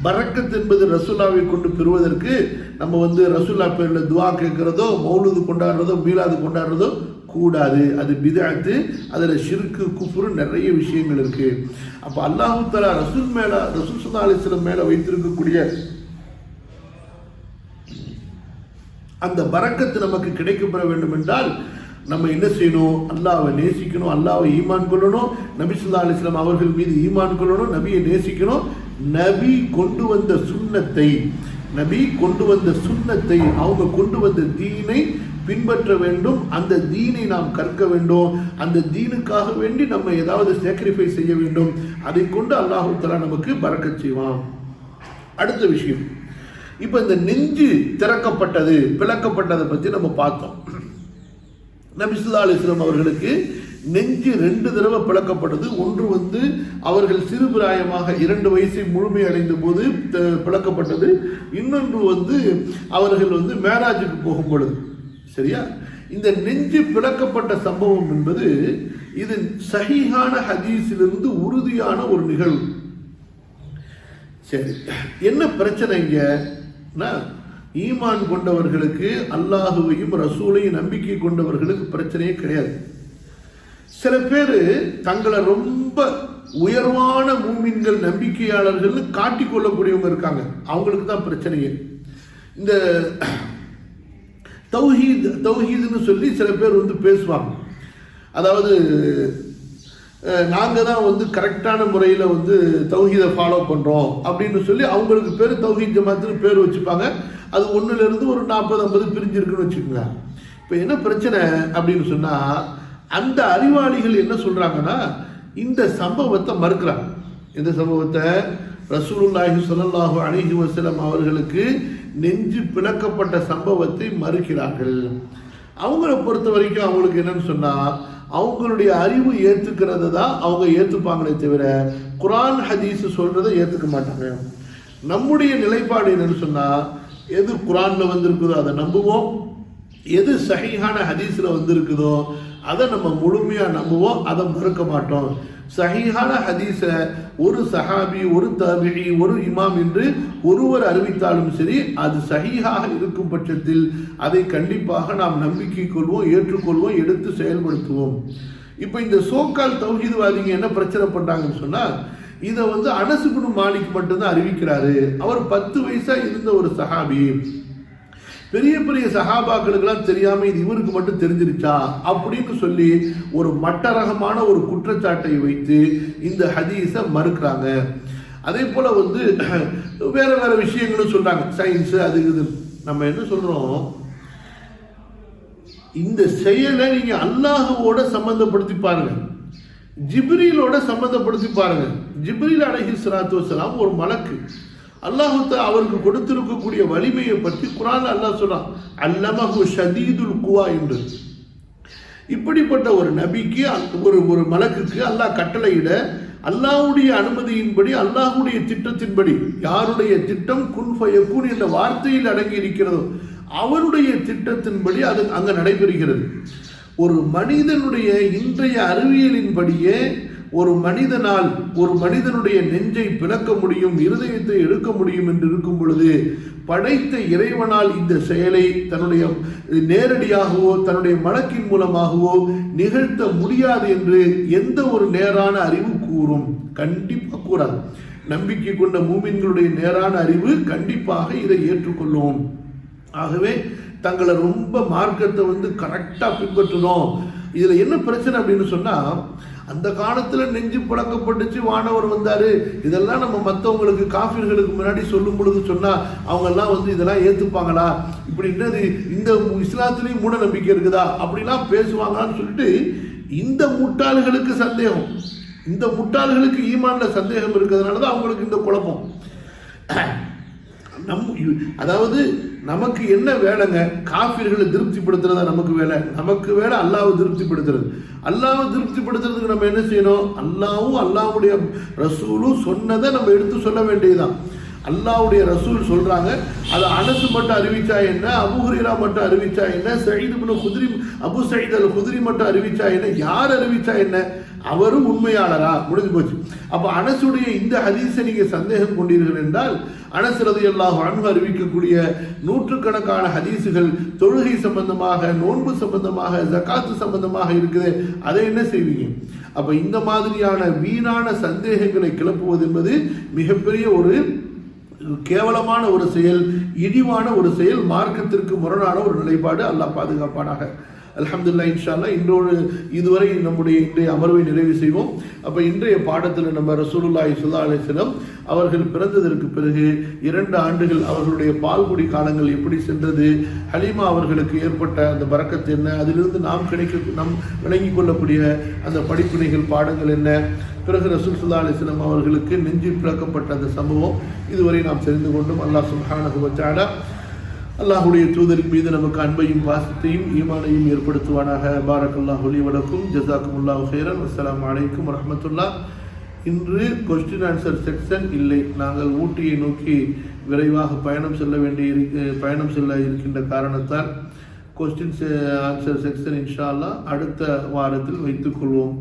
பரக்கத் என்பது ரசூல்லாவை கொண்டு பெறுவதற்கு நம்ம ரசூல்லா பேர்ல துவா கேட்கிறதோ, மௌலூது கொண்டாடுறதோ, மீலாது கொண்டாடுறதோ கூடாது. அது பிதஅத்து, அதுல ஷிர்கு, குஃப்ரு நிறைய விஷயங்கள் இருக்கு. அப்ப அல்லாஹ் தஆலா ரசூல் ஸல்லல்லாஹு அலைஹி வஸல்லம் மேல வைத்திருக்கக்கூடிய அந்த பரக்கத்து நமக்கு கிடைக்கப்பெற வேண்டும் என்றால் நம்ம என்ன செய்யணும்? அல்லாஹ்வை நேசிக்கணும், அல்லாஹ்வை ஈமான் கொள்ளணும், நபி ஸல்லல்லாஹு அலைஹி வஸல்லம் அவர்கள் மீது ஈமான் கொள்ளணும், நபியை நேசிக்கணும், நபி கொண்டு வந்த சுன்னத்தை அவங்க கொண்டு வந்த தீனை பின்பற்ற வேண்டும். அந்த தீனை நாம் கற்க வேண்டும். அந்த தீனுக்காக வேண்டி நம்ம ஏதாவது சாக்ரிஃபைஸ் செய்ய வேண்டும். அதை கொண்டு அல்லாஹ் தஆலா நமக்கு பரக்கத் செய்வான். அடுத்த விஷயம், இப்ப இந்த நெஞ்சு திறக்கப்பட்டது, பிளக்கப்பட்டதை பத்தி நம்ம பார்த்தோம். நபி ஸல்லல்லாஹு அலைஹி வஸல்லம் அவர்களுக்கு நெஞ்சு 2 தடவை பிளக்கப்பட்டது. ஒன்று அவர்கள் சிறுபிராயமாக 2 வயசை முழுமை அடைந்த போது பிளக்கப்பட்டது. இன்னொன்று அவர்கள் மேராஜுக்கு போகும் பொழுது. சரியா? இந்த நெஞ்சு பிளக்கப்பட்ட சம்பவம் என்பது இது சஹீஹான ஹதீஸிலிருந்து உறுதியான ஒரு நிகழ்வு. சரி, என்ன பிரச்சனைங்க? ஈமான் கொண்டவர்களுக்கு, அல்லாஹுவையும் ரசூலையும் நம்பிக்கை கொண்டவர்களுக்கு பிரச்சனையே கிடையாது. சில பேர் தங்களை ரொம்ப உயர்வான மூமின்கள், நம்பிக்கையாளர்கள் காட்டிக் கொள்ளக்கூடியவங்க இருக்காங்க. அவங்களுக்கு தான் பிரச்சனையே. இந்த தௌஹீதுன்னு சொல்லி சில பேர் பேசுவாங்க. அதாவது நாங்கள் தான் கரெக்டான முறையில் தௌஹீதை ஃபாலோ பண்ணுறோம் அப்படின்னு சொல்லி அவங்களுக்கு பேர் தௌஹீத் ஜமாத்துன்னு பேர் வச்சுப்பாங்க. அது 1லேருந்து ஒரு 40-50 பிரிஞ்சிருக்குன்னு வச்சுக்கோங்க. இப்போ என்ன பிரச்சனை அப்படின்னு சொன்னால், அந்த அறிவாளிகள் என்ன சொல்றாங்கன்னா, இந்த சம்பவத்தை மறுக்கிறாங்க. இந்த சம்பவத்தை ரசூலுல்லாஹி ஸல்லல்லாஹு அலைஹி வஸல்லம் அவர்களுக்கு நெஞ்சு பிளக்கப்பட்ட சம்பவத்தை மறுக்கிறார்கள். அவங்கள பொறுத்த வரைக்கும் அவங்களுக்கு என்னன்னு சொன்னா, அவங்களுடைய அறிவு ஏத்துக்கிறது தான் அவங்க ஏத்துப்பாங்களே தவிர குர்ஆன் ஹதீஸ் சொல்றதை ஏத்துக்க மாட்டாங்க. நம்முடைய நிலைப்பாடு என்னன்னு சொன்னா, எது குர்ஆன்ல வந்திருக்குதோ அதை நம்புவோம், எது சஹீஹான ஹதீஸ்ல வந்திருக்குதோ அதை நம்ம முழுமையா நம்புவோம், அதை மறுக்க மாட்டோம். சஹீஹான ஹதீஸ ஒரு சஹாபி, ஒரு தாபிஈ, ஒரு இமாம் என்று ஒருவர் அறிவித்தாலும் சரி, அது சஹீஹாக இருக்கும் பட்சத்தில் அதை கண்டிப்பாக நாம் நம்பிக்கை கொள்வோம், ஏற்றுக்கொள்வோம், எடுத்து செயல்படுத்துவோம். இப்போ இந்த சோக்கால் தௌஹீத்வாதிங்க என்ன பிரச்சனை பண்றாங்கன்னு சொன்னா, இதை அனஸ் இப்னு மாலிக் மட்டும்தான் அறிவிக்கிறாரு. அவர் 10 வயசா இருந்த ஒரு சஹாபி. பெரிய பெரிய சஹாபாக்களுக்கெல்லாம் தெரியாம இது இவருக்கு மட்டும் தெரிஞ்சிருச்சா அப்படின்னு சொல்லி ஒரு மட்டரகமான ஒரு குற்றச்சாட்டை வைத்து இந்த ஹதீஸை மறுக்கிறாங்க. அதே போல வேற வேற விஷயங்களும் சொல்றாங்க, சயின்ஸ் அது இது. நம்ம என்ன சொல்றோம், இந்த செயலை நீங்க அல்லாஹ்வோட சம்பந்தப்படுத்தி பாருங்க, ஜிப்ரீலோட சம்பந்தப்படுத்தி பாருங்க. ஜிப்ரீல் அலைஹிஸ்ஸலாத்து வஸ்ஸலாம் ஒரு மலக்கு. அல்லாஹ் அவருக்கு கொடுத்திருக்கக்கூடிய வலிமையை பற்றி குர்ஆன்ல அல்லாஹ் சொல்றான், அல்லமஹு ஷதீதுல் குவா என்று. இப்படிப்பட்ட ஒரு நபிக்கு ஒரு மலக்குக்கு அல்லாஹ் கட்டளையிட, அல்லாஹ்வுடைய அனுமதியின்படி, அல்லாஹ்வுடைய திட்டத்தின்படி, யாருடைய திட்டம் குன் ஃபயகுன் என்ற வார்த்தையில் அடங்கி இருக்கிறதோ அவருடைய திட்டத்தின்படி அது அங்க நடைபெறுகிறது. ஒரு மனிதனுடைய இன்றைய அறிவியலின்படியே ஒரு மனிதனால் ஒரு மனிதனுடைய நெஞ்சை பிளக்க முடியும், இருதயத்தை எடுக்க முடியும் என்று இருக்கும் பொழுது, படைத்த இறைவனால் இந்த செயலை தன்னுடைய நேரடியாகவோ தன்னுடைய மலக்கின் மூலமாகவோ நிகழ்த்த முடியாது என்று எந்த ஒரு நேரான அறிவு கூறும்? கண்டிப்பாக கூறாது. நம்பிக்கை கொண்ட மூமின்களுடைய நேரான அறிவு கண்டிப்பாக இதை ஏற்றுக்கொள்ளும். ஆகவே தங்களை ரொம்ப மார்க்கத்தை கரெக்டாக பின்பற்றணும். இதில் என்ன பிரச்சனை அப்படின்னு சொன்னால், அந்த காலத்தில் நெஞ்சு பழக்கப்பட்டுச்சு, வானவர் வந்தார், இதெல்லாம் நம்ம மற்றவங்களுக்கு காஃபிர்களுக்கு முன்னாடி சொல்லும் பொழுது சொன்னால் அவங்கெல்லாம் இதெல்லாம் ஏற்றுப்பாங்களா, இப்படின்றது இந்த இஸ்லாத்துலேயும் மூட நம்பிக்கை இருக்குதா அப்படிலாம் பேசுவாங்களான்னு சொல்லிட்டு இந்த முட்டாள்களுக்கு சந்தேகம், இந்த முட்டாள்களுக்கு ஈமான்ல சந்தேகம் இருக்கிறதுனால தான் அவங்களுக்கு இந்த குழப்பம். அதாவது நமக்கு என்ன வேலைங்க? காஃபிர்களை திருப்திப்படுத்துறதா நமக்கு வேலை? நமக்கு வேலை அல்லாஹ்வை திருப்திப்படுத்துறது. அல்லாஹ்வை திருப்திப்படுத்துறதுக்கு நம்ம என்ன செய்யணும்? அல்லாஹ்வும் அல்லாஹ்வுடைய ரசூலும் சொன்னதை நம்ம எடுத்து சொல்ல வேண்டியதுதான். அல்லாஹ்வுடைய ரசூல் சொல்றாங்க, அது அனஸ் மட்டும் அறிவிச்சா என்ன, அபூ ஹுரைரா மட்டும் அறிவிச்சா என்ன, சயீத் இப்னு குத்ரி, அபூ சயீத் அல் குத்ரி மட்டும் அறிவிச்சா என்ன, யார் அறிவிச்சா என்ன, அவரும் உண்மையாளரா? முடிஞ்சு போச்சு. அப்ப அனசுடைய இந்த ஹதீஸை நீங்க சந்தேகம் கொண்டீர்கள் என்றால், அனஸ் ரலியல்லாஹு அன்ஹு அறிவிக்கக்கூடிய நூற்றுக்கணக்கான ஹதீஸுகள் தொழுகை சம்பந்தமாக, நோன்பு சம்பந்தமாக, ஜகாத்து சம்பந்தமாக இருக்குது, அதை என்ன செய்வீங்க? அப்ப இந்த மாதிரியான வீணான சந்தேகங்களை கிளப்புவது என்பது மிகப்பெரிய ஒரு கேவலமான ஒரு செயல், இழிவான ஒரு செயல், மார்க்கத்திற்கு முரணான ஒரு நிலைப்பாடு. அல்லாஹ் பாதுகாப்பானாக. அல்ஹம்துலில்லாஹ். இன்ஷா அல்லாஹ் இதுவரை நம்முடைய இன்றைய அமர்வை நிறைவு செய்வோம். அப்போ இன்றைய பாடத்தில் நம்ம ரசூலுல்லாஹி ஸல்லல்லாஹு அலைஹி வஸல்லம் அவர்கள் பிறந்ததற்கு பிறகு 2 ஆண்டுகள் அவர்களுடைய பால்குடி காலங்கள் எப்படி சென்றது, ஹலீமா அவர்களுக்கு ஏற்பட்ட அந்த பரக்கத்து என்ன, அதிலிருந்து நாம் விளங்கிக் கொள்ளக்கூடிய அந்த படிப்பினைகள் பாடங்கள் என்ன, பிறகு ரசூல் ஸல்லல்லாஹு அலைஹி வஸல்லம் அவர்களுக்கு நெஞ்சு பிளக்கப்பட்ட அந்த சம்பவம் இதுவரை நாம் தெரிந்து கொண்டும். அல்லாஹ் சுப்ஹானஹு வ தஆலா அல்லாஹ்வுடைய தூதரின் மீது நமக்கு அன்பையும் பாசத்தையும் ஈமானையும் ஏற்படுத்துவானாக. பாரக்கல்லாஹு லி வ லக்கும். ஜஸாக்குமுல்லாஹு கைரன். அஸ்ஸலாமு அலைக்கும் வரஹ்மத்துல்லாஹ். இன்று கொஸ்டின் ஆன்சர் செக்ஷன் இல்லை. நாங்கள் ஊட்டியை நோக்கி விரைவாக பயணம் செல்ல இருக்கின்ற காரணத்தால் கொஸ்டின் ஆன்சர் செக்ஷன் இன்ஷா அல்லாஹ் அடுத்த வாரத்தில் வைத்துக் கொள்வோம்.